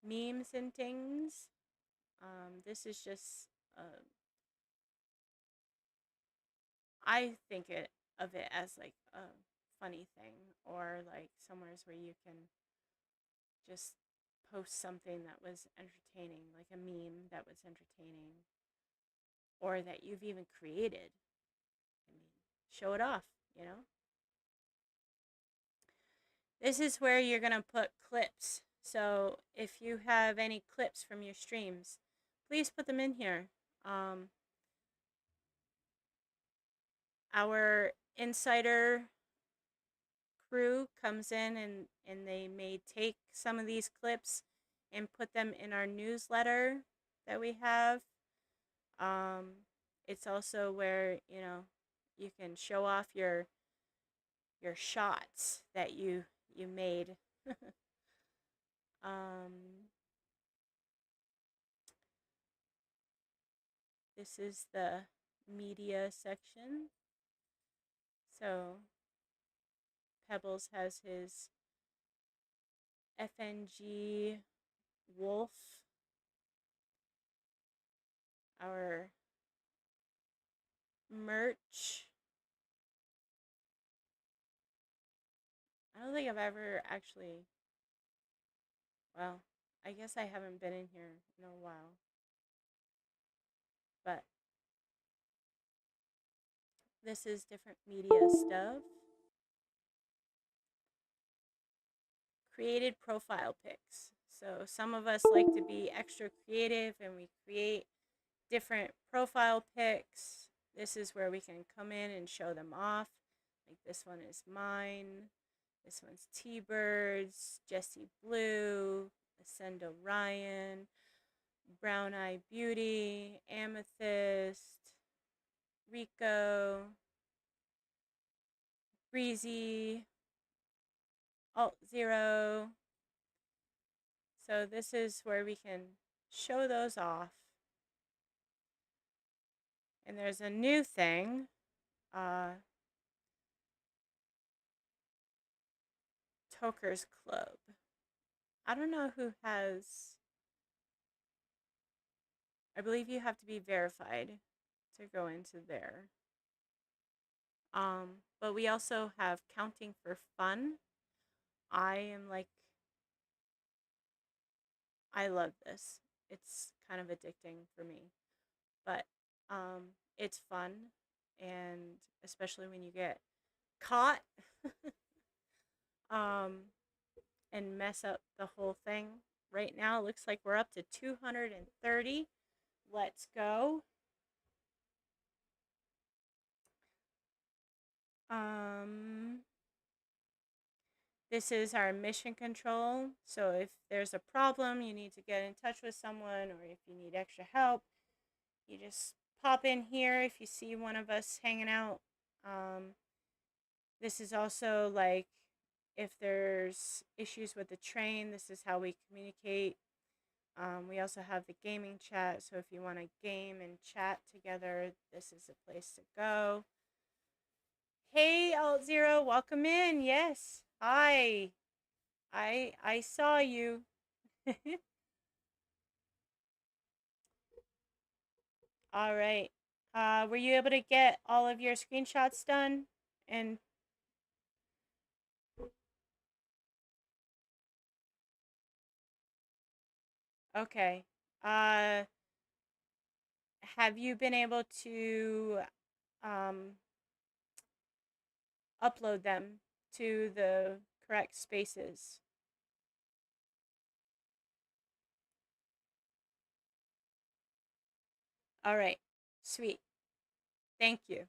Memes and things. This is just I think of it as like a funny thing, or like somewheres where you can just post something that was entertaining, like a meme that was entertaining, or that you've even created. I mean, show it off, you know? This is where you're going to put clips. So if you have any clips from your streams, please put them in here. Our insider crew comes in and they may take some of these clips and put them in our newsletter that we have. It's also where, you know, you can show off your shots that you made. This is the media section. So Pebbles has his FNG Wolf, our merch. I don't think I've ever actually, well, I guess I haven't been in here in a while. But this is different media stuff. Created profile pics. So some of us like to be extra creative and we create different profile pics. This is where we can come in and show them off. Like this one is mine. This one's T-Birds, Jessie Blue, Ascendo Ryan, Brown Eye Beauty, Amethyst, Rico, Breezy, Alt Zero. So this is where we can show those off. And there's a new thing. Toker's Club. I don't know who has. I believe you have to be verified to go into there. But we also have Counting for Fun. I love this. It's kind of addicting for me. But it's fun, and especially when you get caught and mess up the whole thing. Right now, it looks like we're up to 230. Let's go. This is our mission control. So if there's a problem, you need to get in touch with someone, or if you need extra help, you just pop in here if you see one of us hanging out. This is also like if there's issues with the train, this is how we communicate. We also have the gaming chat, so if you want to game and chat together, this is a place to go. Hey, Alt Zero, welcome in. Yes, hi. I saw you. All right. Were you able to get all of your screenshots done? And okay. Have you been able to upload them to the correct spaces? All right. Sweet. Thank you.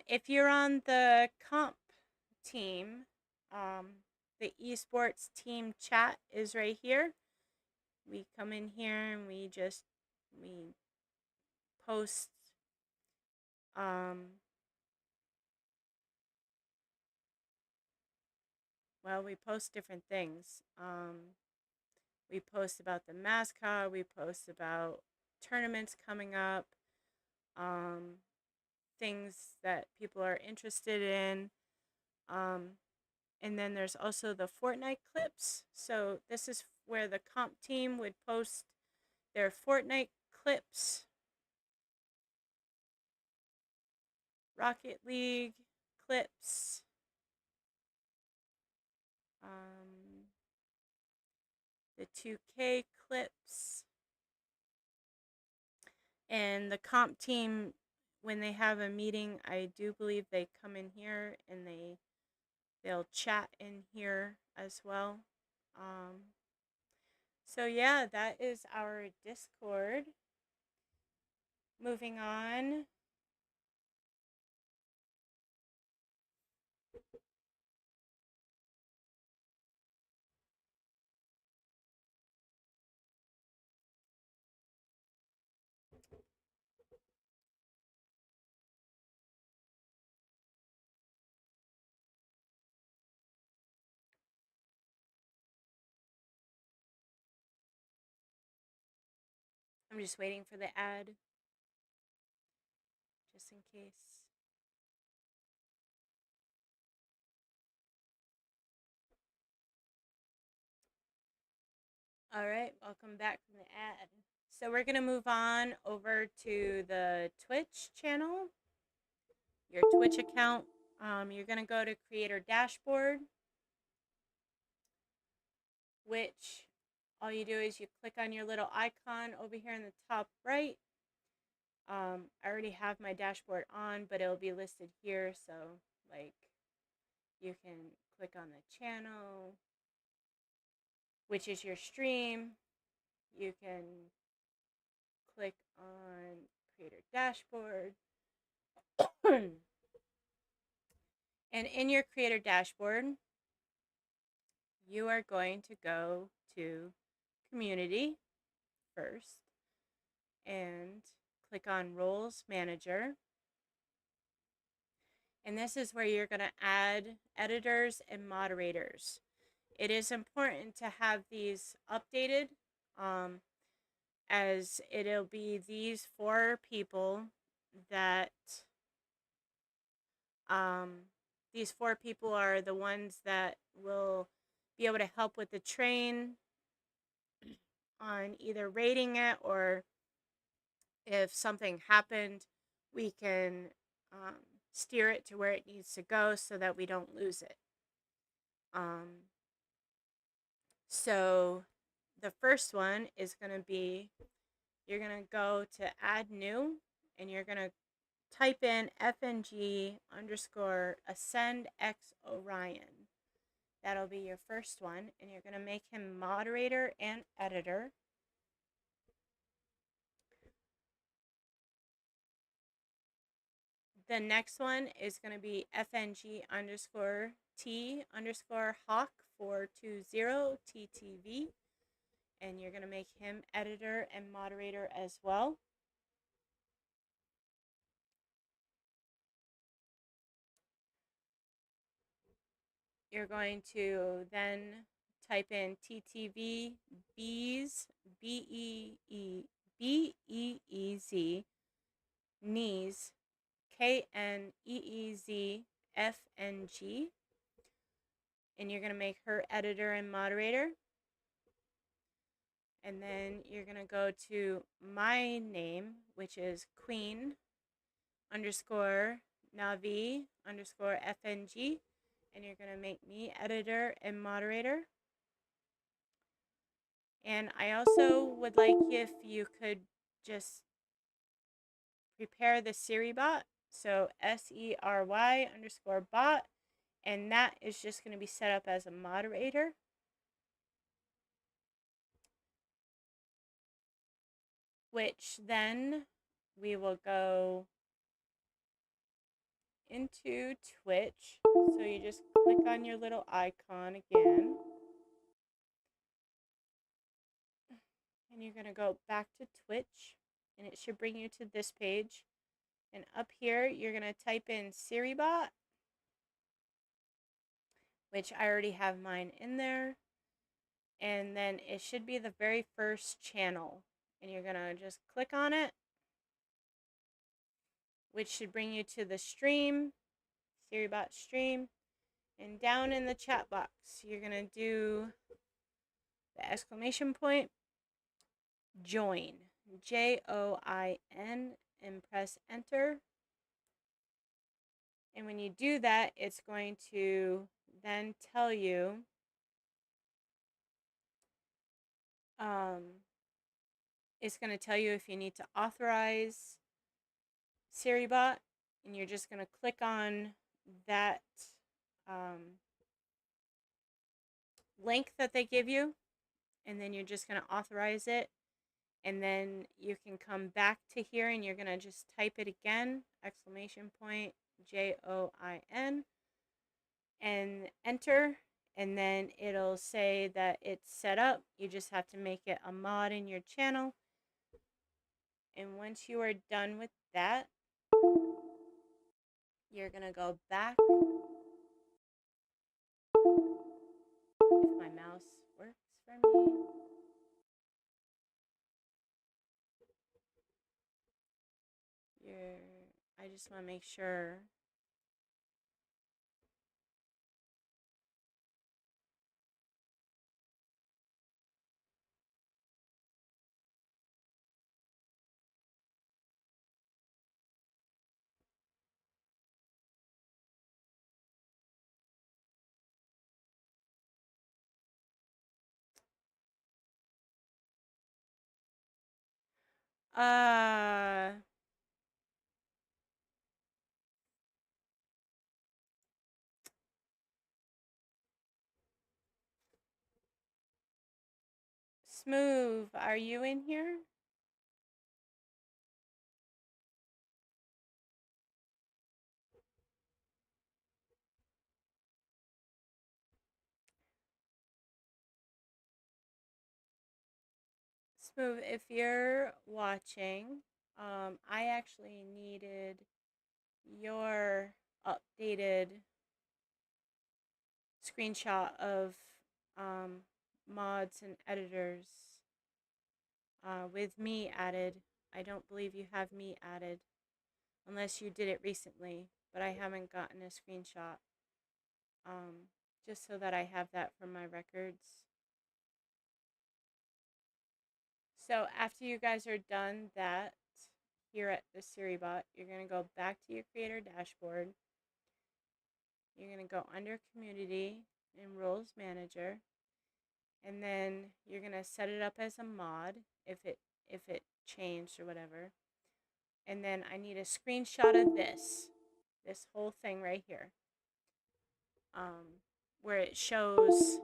If you're on the comp team, the esports team chat is right here. We come in here and we post well, we post different things. We post about the mascot, we post about tournaments coming up, things that people are interested in. And then there's also the Fortnite clips. So this is where the comp team would post their Fortnite clips, Rocket League clips, the 2K clips. And the comp team, when they have a meeting, I do believe they come in here and they'll chat in here as well. So yeah, that is our Discord. Moving on. I'm just waiting for the ad, just in case. All right, welcome back from the ad. So we're going to move on over to the Twitch channel, your Twitch account. You're going to go to Creator Dashboard, which all you do is you click on your little icon over here in the top right. I already have my dashboard on, but it'll be listed here. So like you can click on the channel, which is your stream. You can click on Creator Dashboard. And in your Creator Dashboard, you are going to go to Community first and click on Roles Manager. And this is where you're going to add editors and moderators. It is important to have these updated, as it'll be these 4 people that these 4 people are the ones that will be able to help with the train on either rating it, or if something happened, we can steer it to where it needs to go so that we don't lose it. So the first one is going to be, you're going to go to add new, and you're going to type in FNG _ Ascend X Orion. That'll be your first one, and you're going to make him moderator and editor. The next one is going to be FNG _ T _ Hawk 420 TTV, and you're going to make him editor and moderator as well. You're going to then type in TTV Bees, BEEZ, knees, KNEEZ FNG, and you're going to make her editor and moderator. And then you're going to go to my name, which is Queen _ Navi _ FNG, and you're going to make me editor and moderator. And I also would like if you could just prepare the Siri bot, so SERY _ bot, and that is just going to be set up as a moderator. Which then we will go into Twitch. So you just click on your little icon again. And you're going to go back to Twitch, and it should bring you to this page. And up here, you're going to type in SiriBot, which I already have mine in there. And then it should be the very first channel. And you're going to just click on it, which should bring you to the stream, SiriBot stream. And down in the chat box, you're going to do the exclamation point, join, JOIN, and press enter. And when you do that, it's going to then tell you it's going to tell you if you need to authorize SiriBot, and you're just going to click on that link that they give you, and then you're just going to authorize it, and then you can come back to here and you're going to just type it again, exclamation point JOIN, and enter, and then it'll say that it's set up. You just have to make it a mod in your channel, and once you are done with that, you're going to go back. If my mouse works for me. I just want to make sure. Smooth, are you in here? Smooth, if you're watching, I actually needed your updated screenshot of mods and editors with me added. I don't believe you have me added unless you did it recently, but I haven't gotten a screenshot. Just so that I have that for my records. So after you guys are done that here at the SiriBot, you're going to go back to your creator dashboard. You're going to go under community and roles manager, and then you're going to set it up as a mod if it changed or whatever. And then I need a screenshot of this whole thing right here, where it shows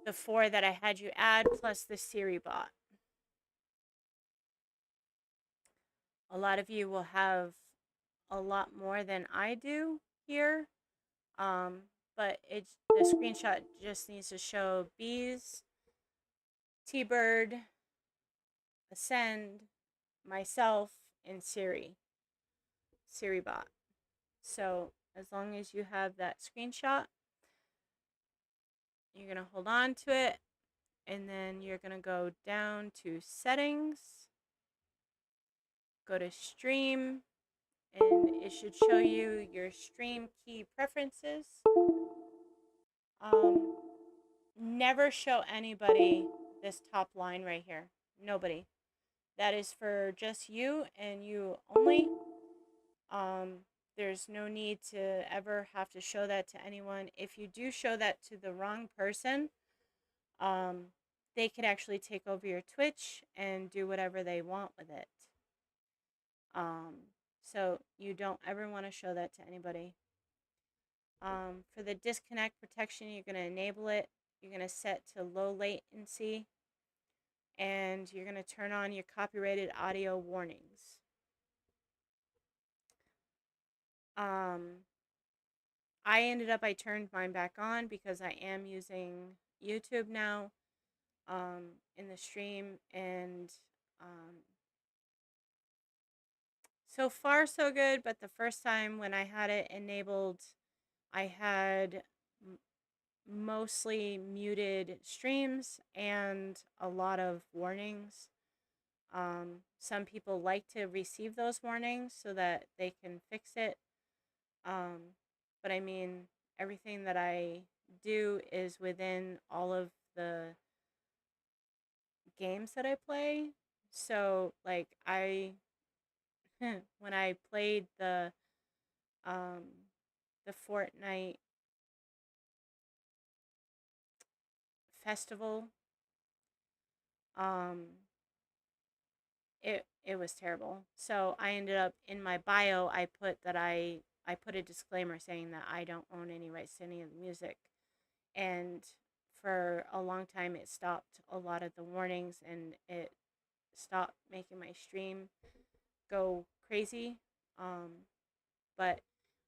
the 4 that I had you add plus the SiriBot. A lot of you will have a lot more than I do here, but the screenshot just needs to show Bees, T-Bird, Ascend, myself, and SiriBot. So as long as you have that screenshot, you're going to hold on to it, and then you're going to go down to settings, go to stream, and it should show you your stream key preferences. Never show anybody this top line right here. Nobody. That is for just you and you only. There's no need to ever have to show that to anyone. If you do show that to the wrong person, they could actually take over your Twitch and do whatever they want with it. So you don't ever want to show that to anybody. For the disconnect protection, you're going to enable it. You're going to set to low latency, and you're going to turn on your copyrighted audio warnings. I turned mine back on because I am using YouTube now in the stream, and so far so good, but the first time when I had it enabled, I had mostly muted streams and a lot of warnings. Some people like to receive those warnings so that they can fix it. But I mean, everything that I do is within all of the games that I play. So like when I played the Fortnite festival It was terrible. So I ended up in my bio, I put that I put a disclaimer saying that I don't own any rights to any of the music. And for a long time it stopped a lot of the warnings and it stopped making my stream go crazy. But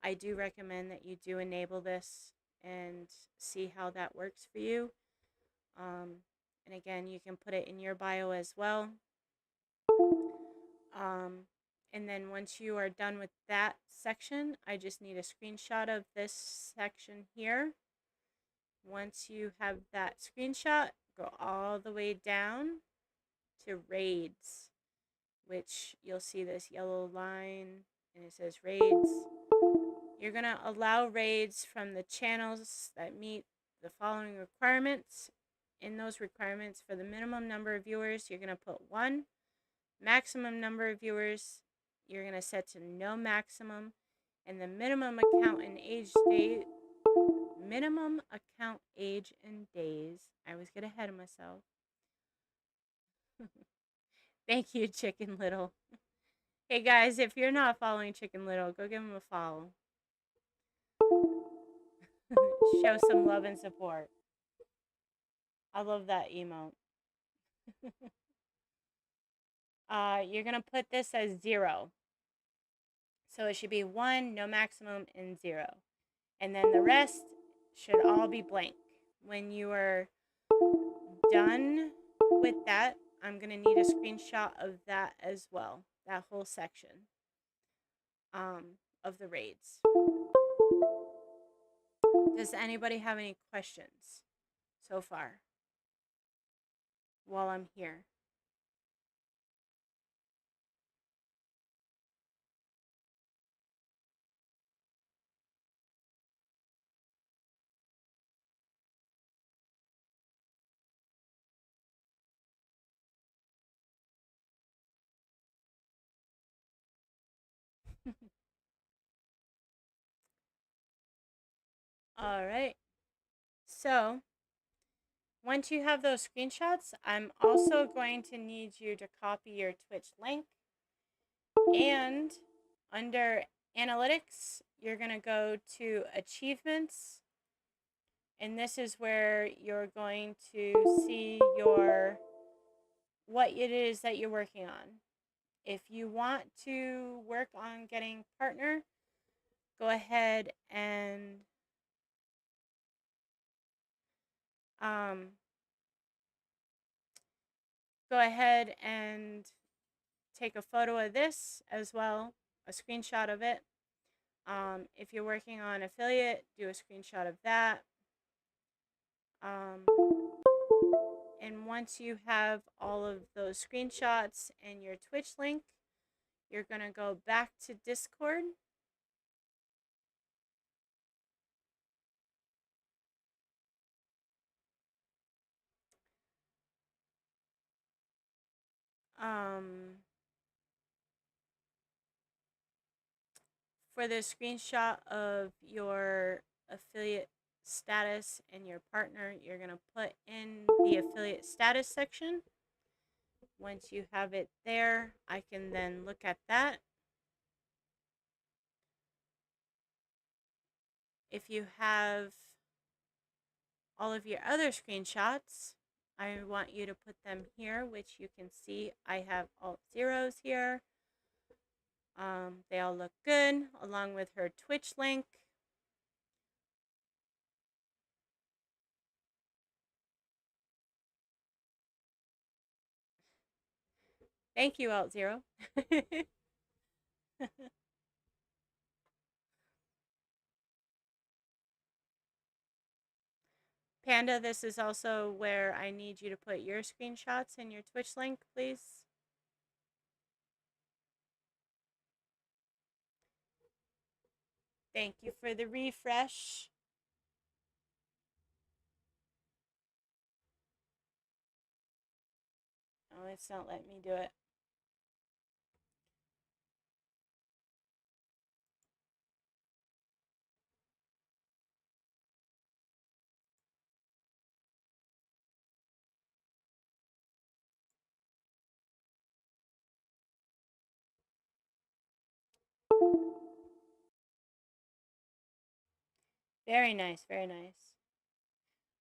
I do recommend that you do enable this and see how that works for you. And again, you can put it in your bio as well. And then once you are done with that section, I just need a screenshot of this section here. Once you have that screenshot, go all the way down to raids, which you'll see this yellow line and it says raids. You're going to allow raids from the channels that meet the following requirements. In those requirements, for the minimum number of viewers, you're going to put 1. Maximum number of viewers, you're going to set to no maximum. And the minimum account and age date, minimum account age and days. I always get ahead of myself. Thank you, Chicken Little. Hey guys, if you're not following Chicken Little, go give him a follow. Show some love and support. I love that emote. You're going to put this as 0. So it should be 1, no maximum, and 0. And then the rest should all be blank. When you are done with that, I'm going to need a screenshot of that as well. That whole section of the raids. Does anybody have any questions so far while I'm here? All right. So once you have those screenshots, I'm also going to need you to copy your Twitch link. And under analytics, you're going to go to achievements. And this is where you're going to see what it is that you're working on. If you want to work on getting partner, go ahead and take a photo of this as well, a screenshot of it. If you're working on affiliate, do a screenshot of that. And once you have all of those screenshots and your Twitch link, you're going to go back to Discord. For the screenshot of your affiliate status and your partner, you're going to put in the affiliate status section. Once you have it there, I can then look at that. If you have all of your other screenshots, I want you to put them here, which you can see I have alt zeros here. They all look good, along with her Twitch link. Thank you, alt zero. Panda, this is also where I need you to put your screenshots and your Twitch link, please. Thank you for the refresh. Oh, it's not letting me do it. Very nice, very nice.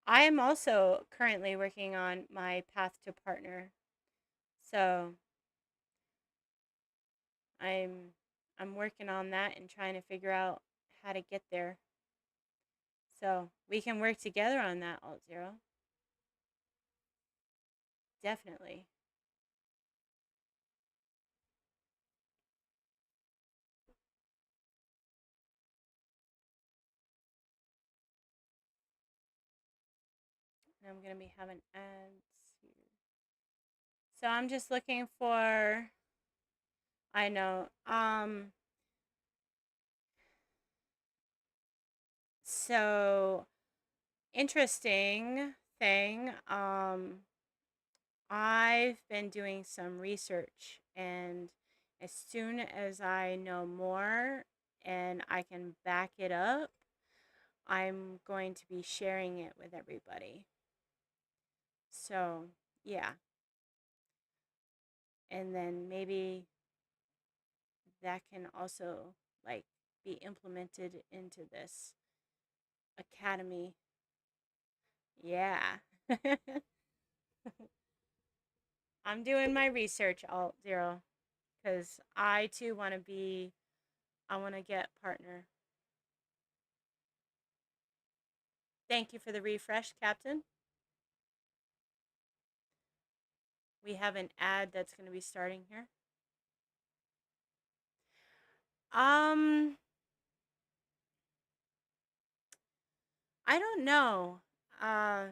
I am also currently working on my path to partner. So I'm I'm working on that and trying to figure out how to get there. So we can work together on that, Alt Zero. Definitely. And I'm gonna be having ads here. So I'm just looking for, I know. So interesting thing. I've been doing some research, and as soon as I know more and I can back it up, I'm going to be sharing it with everybody. So, yeah. And then maybe that can also like be implemented into this academy. Yeah. I'm doing my research, Alt Zero, because I too want to be, I want to get partner. Thank you for the refresh, Captain. We have an ad that's going to be starting here. Um, I don't know. Uh,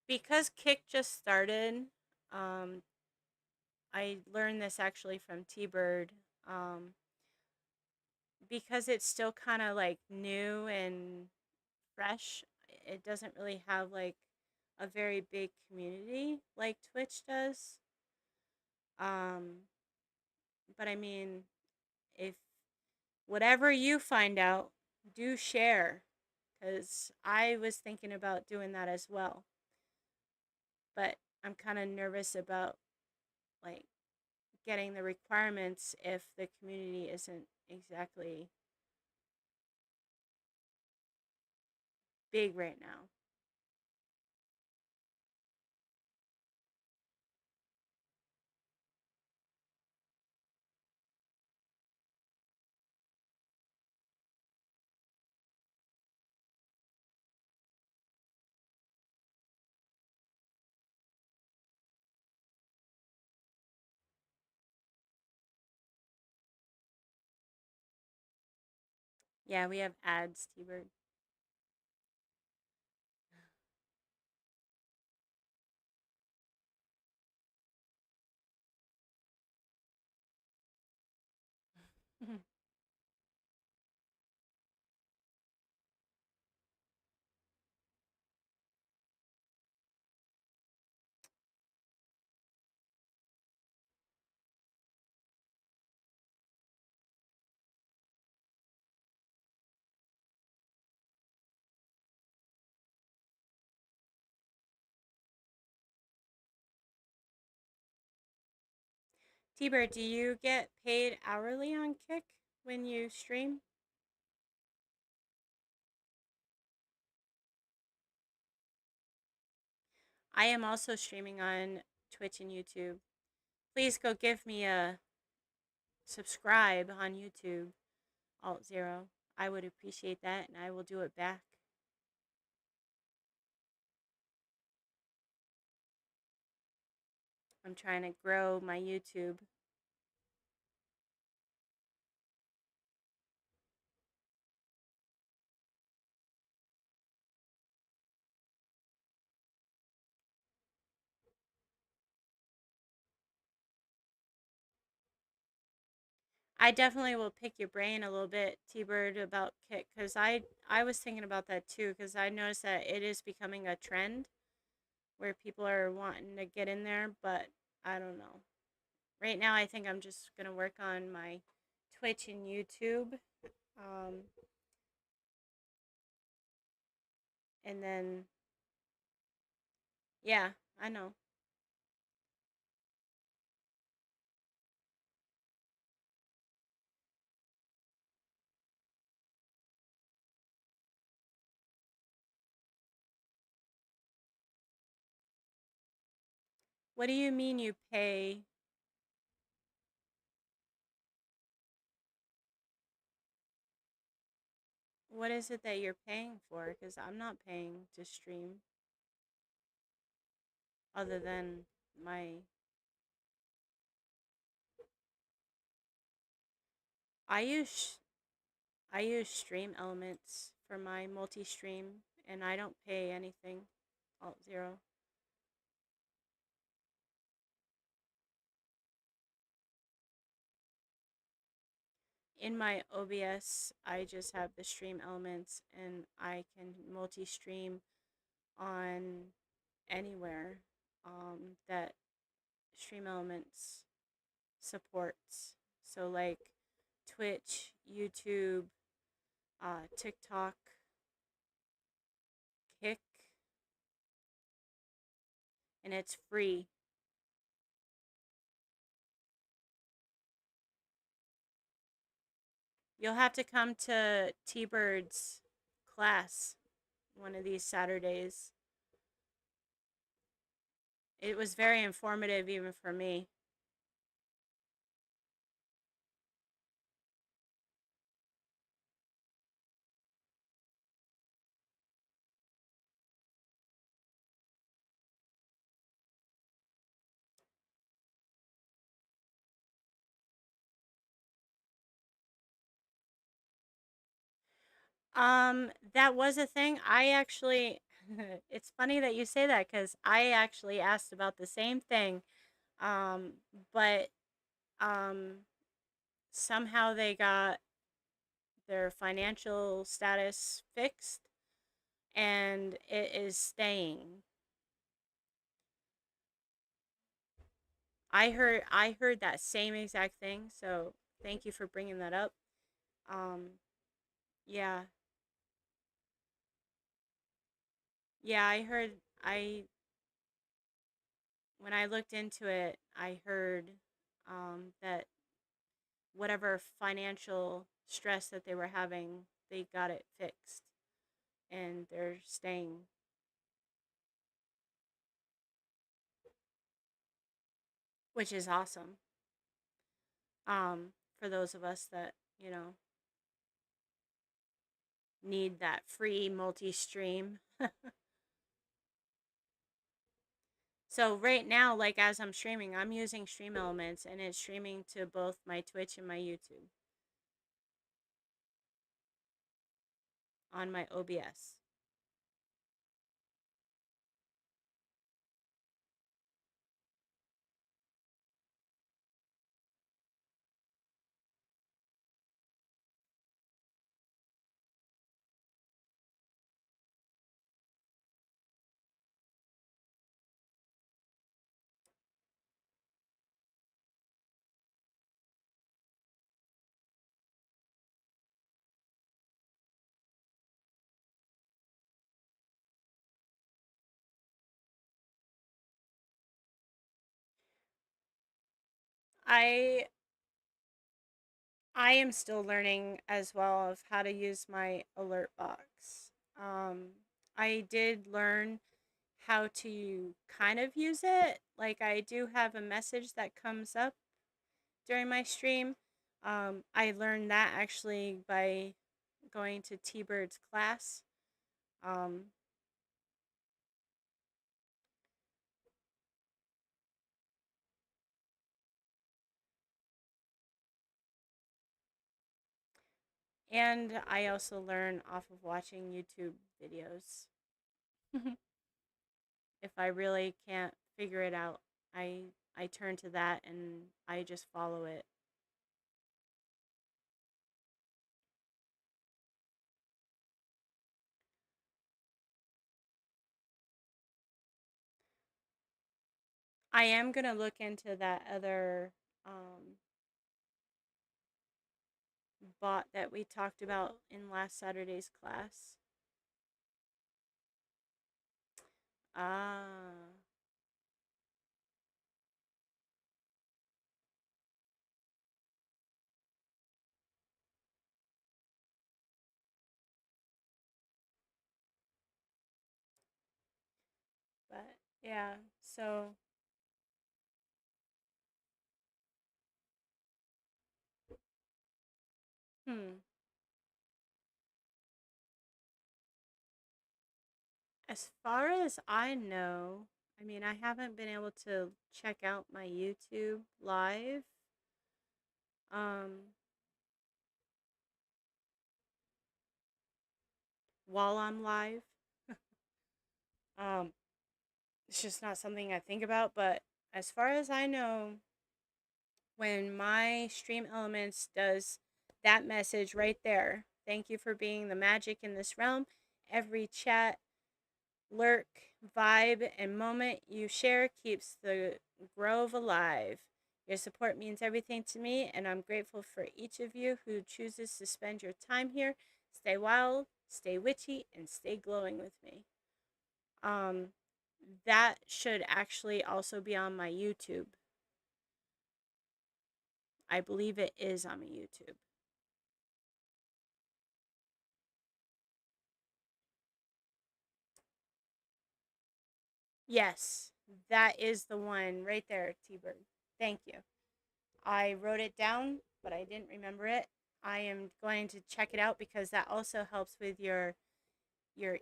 because Kick just started, um, I learned this actually from T-Bird. Um, because it's still kind of like new and fresh, it doesn't really have like a very big community like Twitch does. Um, but I mean, if whatever you find out, do share, because I was thinking about doing that as well. But I'm kind of nervous about like getting the requirements if the community isn't exactly big right now. Yeah, we have ads, T-Bird. T-Bird, do you get paid hourly on Kick when you stream? I am also streaming on Twitch and YouTube. Please go give me a subscribe on YouTube, Alt Zero. I would appreciate that, and I will do it back. I'm trying to grow my YouTube. I definitely will pick your brain a little bit, T-Bird, about Kick, because I was thinking about that too, because I noticed that it is becoming a trend where people are wanting to get in there, but I don't know. Right now, I think I'm just gonna work on my Twitch and YouTube, um, and then yeah, I know. What do you mean you pay? What is it that you're paying for? Because I'm not paying to stream other than my. I use I use Stream Elements for my multi-stream, and I don't pay anything. Alt zero. In my OBS, I just have the Stream Elements, and I can multi-stream on anywhere that Stream Elements supports. So like Twitch, YouTube, TikTok, Kick, and it's free. You'll have to come to T-Bird's class one of these Saturdays. It was very informative even for me. That was a thing. I actually it's funny that you say that cuz I actually asked about the same thing. Um but um somehow they got their financial status fixed and it is staying. I heard that same exact thing, so thank you for bringing that up. Um yeah. Yeah, I heard I when I looked into it, I heard that whatever financial stress that they were having, they got it fixed and they're staying. Which is awesome. For those of us that, need that free multi-stream. So right now, like as I'm streaming, I'm using Stream Elements and it's streaming to both my Twitch and my YouTube on my OBS. I I am still learning as well of how to use my alert box. I did learn how to kind of use it. Like I do have a message that comes up during my stream. I learned that actually by going to T-Bird's class. Um, and I also learn off of watching YouTube videos. If I really can't figure it out, I turn to that and I just follow it. I am gonna look into that other bot that we talked about in last Saturday's class. Ah, but yeah, so Hmm. As far as I know, I mean, I haven't been able to check out my YouTube live. Um, while I'm live. Um, it's just not something I think about, but as far as I know, when my Stream Elements does that message right there, thank you for being the magic in this realm. Every chat, lurk, vibe, and moment you share keeps the grove alive. Your support means everything to me, and I'm grateful for each of you who chooses to spend your time here. Stay wild, stay witchy, and stay glowing with me. Um, that should actually also be on my YouTube. I believe it is on my YouTube. Yes, that is the one right there, T-Bird. Thank you. I wrote it down, but I didn't remember it. I am going to check it out because that also helps with your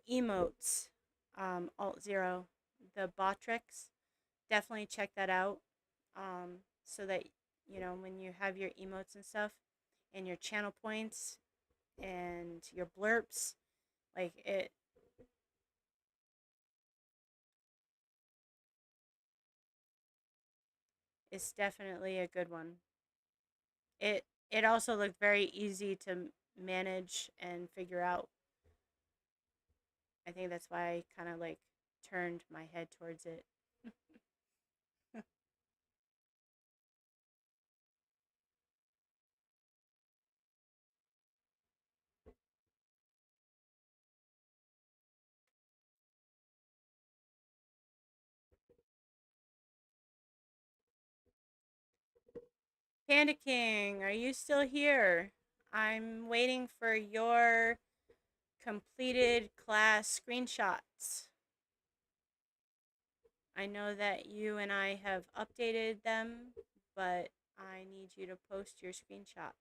emotes. Alt Zero, the Botrix. Definitely check that out. So that when you have your emotes and stuff, and your channel points and your blurps, like it's definitely a good one. It also looked very easy to manage and figure out. I think that's why I kind of like turned my head towards it. Panda King, are you still here? I'm waiting for your completed class screenshots. I know that you and I have updated them, but I need you to post your screenshots.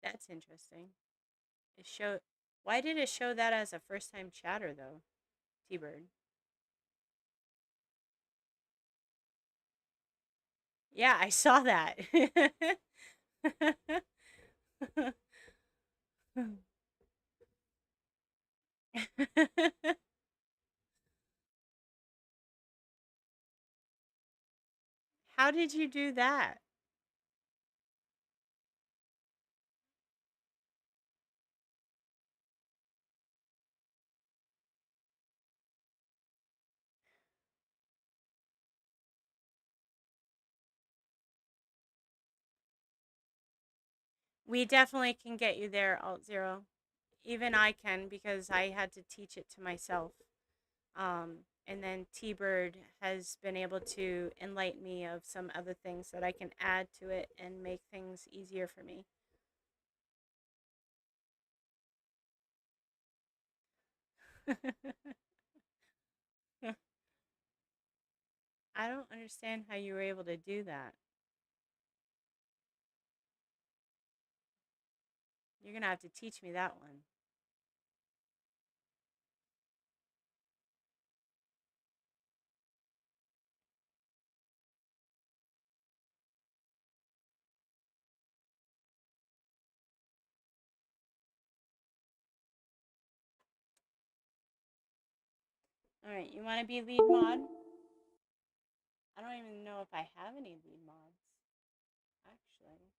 That's interesting. It showed. Why did it show that as a first time chatter though, T Bird? Yeah, I saw that. How did you do that? We definitely can get you there, Alt Zero. Even I can because I had to teach it to myself. And then T Bird has been able to enlighten me of some other things that I can add to it and make things easier for me. I don't understand how you were able to do that. You're gonna have to teach me that one. All right, you want to be lead mod? I don't even know if I have any lead mods, actually.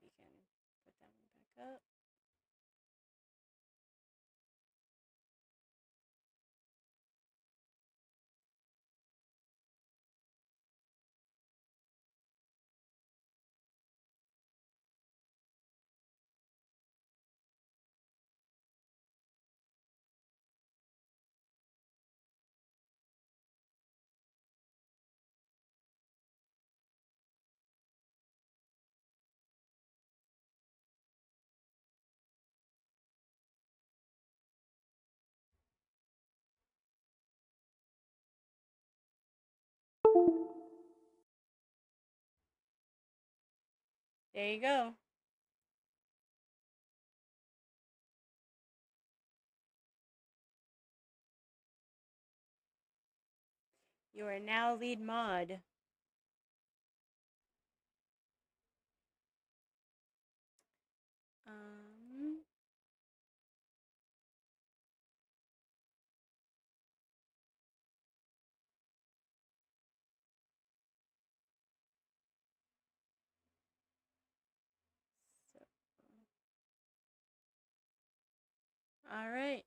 We can put that one back up. There you go. You are now lead mod. Um, so, all right.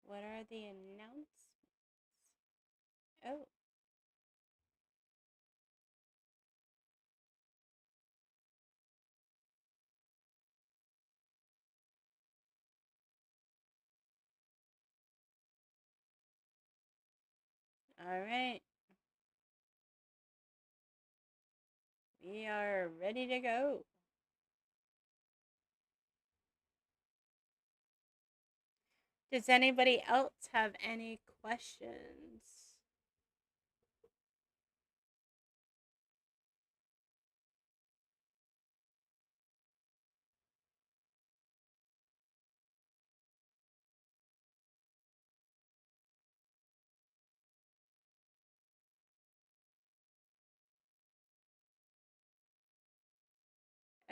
What are the announcements? Oh, all right. We are ready to go. Does anybody else have any questions?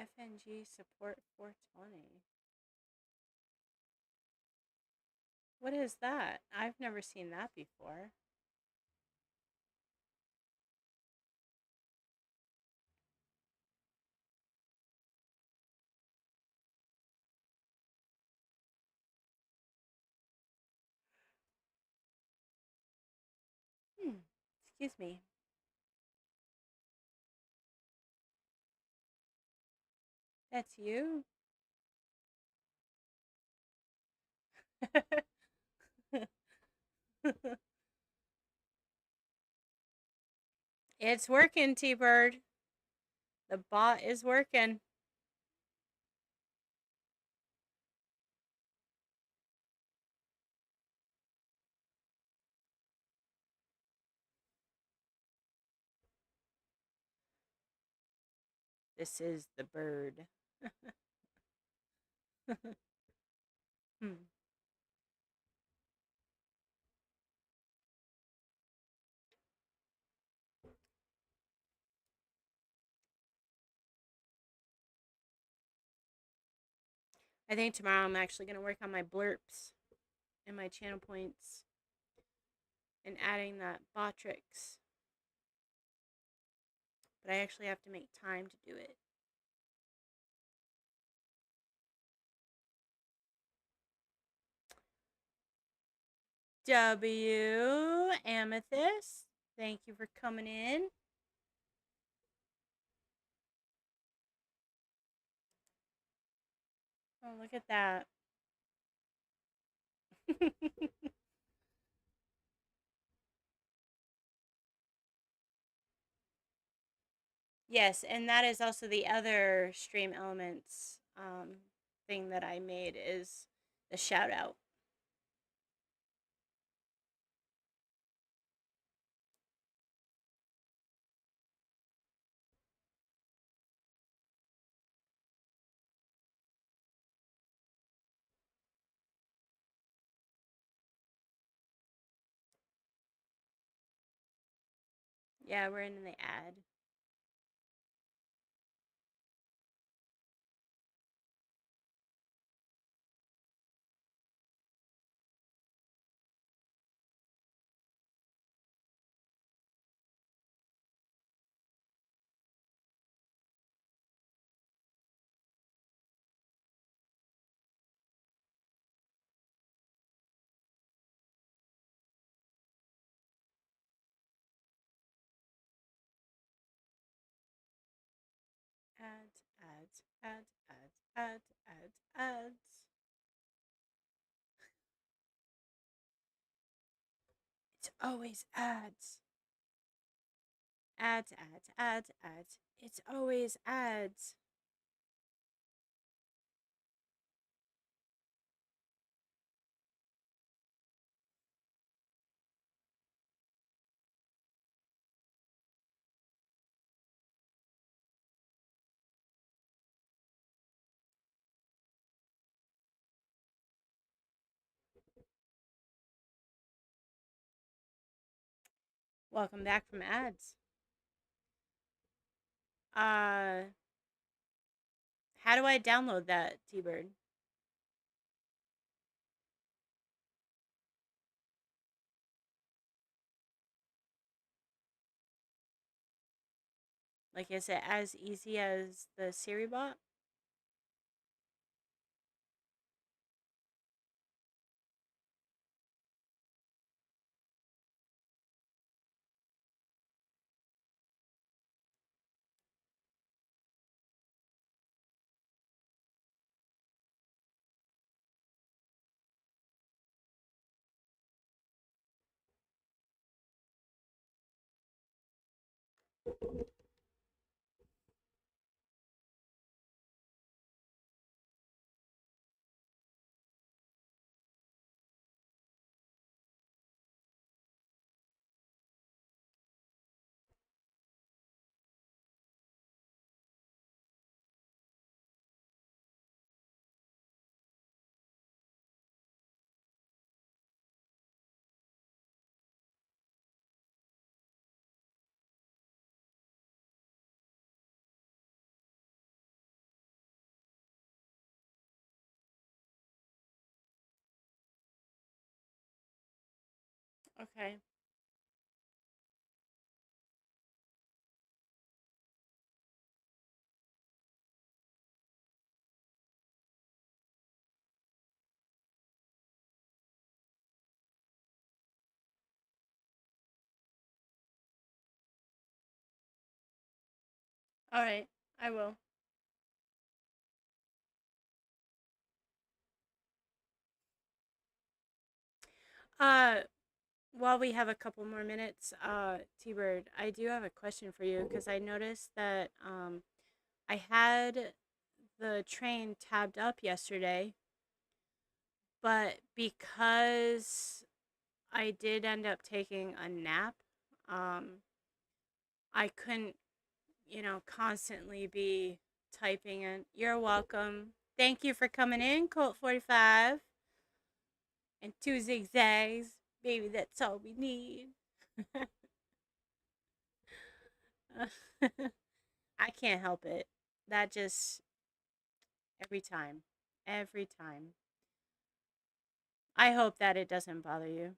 FNG support 420. What is that? I've never seen that before. Excuse me. That's you? It's working, T-Bird. The bot is working. This is the bird. Hmm. I think tomorrow I'm actually going to work on my blurps and my channel points and adding that Botrix. But I actually have to make time to do it. W Amethyst, thank you for coming in. Oh, look at that. Yes, and that is also the other Stream Elements thing that I made is the shout out. Yeah, we're in the ad. Ads, ads, ads, ads, ads, ads, ads. It's always ads. Ads, ads, ads, ads. It's always ads. Welcome back from ads. Uh, how do I download that, T-Bird? Like, is it as easy as the Siri bot? Okay. All right. I will. Uh, while we have a couple more minutes, T-Bird, I do have a question for you because I noticed that I had the train tabbed up yesterday, but because I did end up taking a nap, um, I couldn't, constantly be typing in. You're welcome. Thank you for coming in, Colt 45 and two zigzags. Baby, that's all we need. I can't help it. That just every time. Every time. I hope that it doesn't bother you.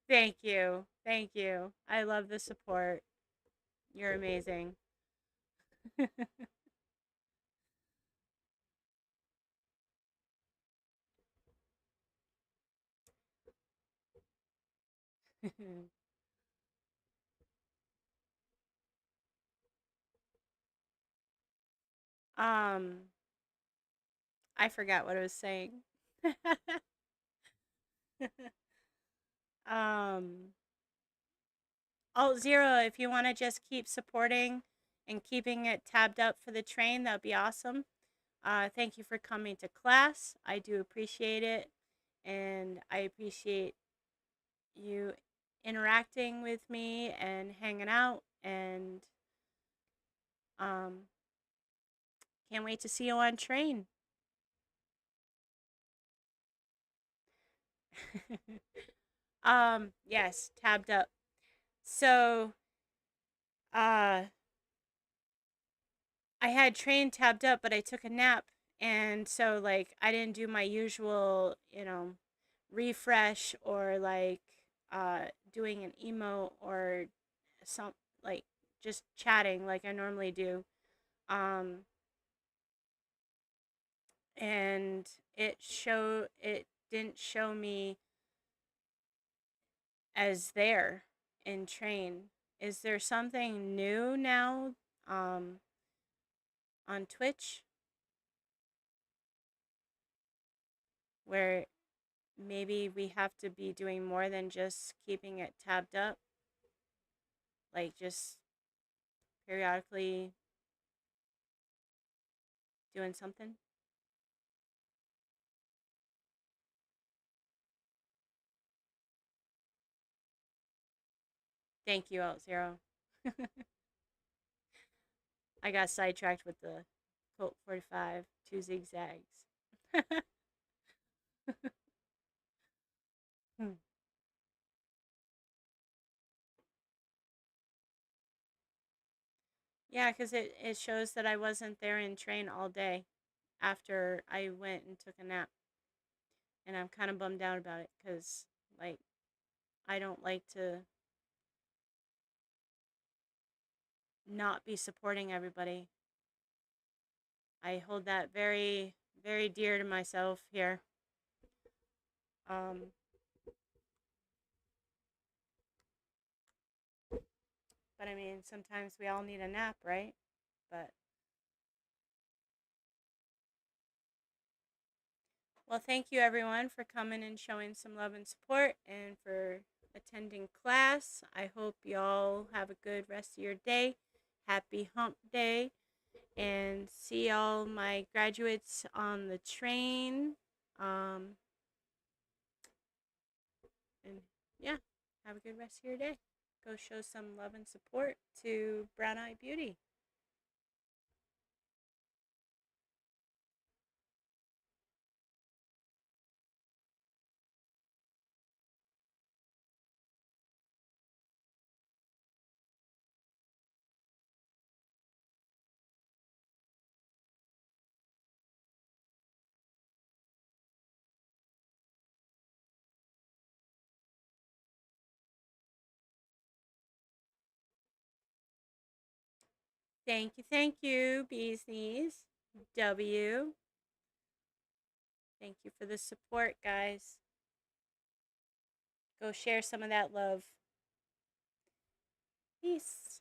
Thank you. Thank you. I love the support. You're amazing. um, I forgot what I was saying. um, oh, Zero, if you want to just keep supporting and keeping it tabbed up for the train, that'd be awesome. Thank you for coming to class. I do appreciate it. And I appreciate you interacting with me and hanging out. And um, can't wait to see you on train. Yes, tabbed up. So, uh, I had train tabbed up, but I took a nap, and so like I didn't do my usual, refresh or like doing an emo or some like just chatting like I normally do. Um, and it didn't show me as there in train. Is there something new now um on Twitch where maybe we have to be doing more than just keeping it tabbed up, like just periodically doing something? Thank you, Alt Zero. I got sidetracked with the Colt 45, two zigzags. Yeah, because it shows that I wasn't there in train all day after I went and took a nap. And I'm kind of bummed out about it because, like, I don't like to not be supporting everybody. I hold that very, very dear to myself here. Um, but I mean, sometimes we all need a nap, right? But, well, thank you everyone for coming and showing some love and support and for attending class. I hope y'all have a good rest of your day. Happy hump day. And see all my graduates on the train. Um, and yeah, have a good rest of your day. Go show some love and support to Brown Eye Beauty. Thank you, Bees Knees. W. Thank you for the support, guys. Go share some of that love. Peace.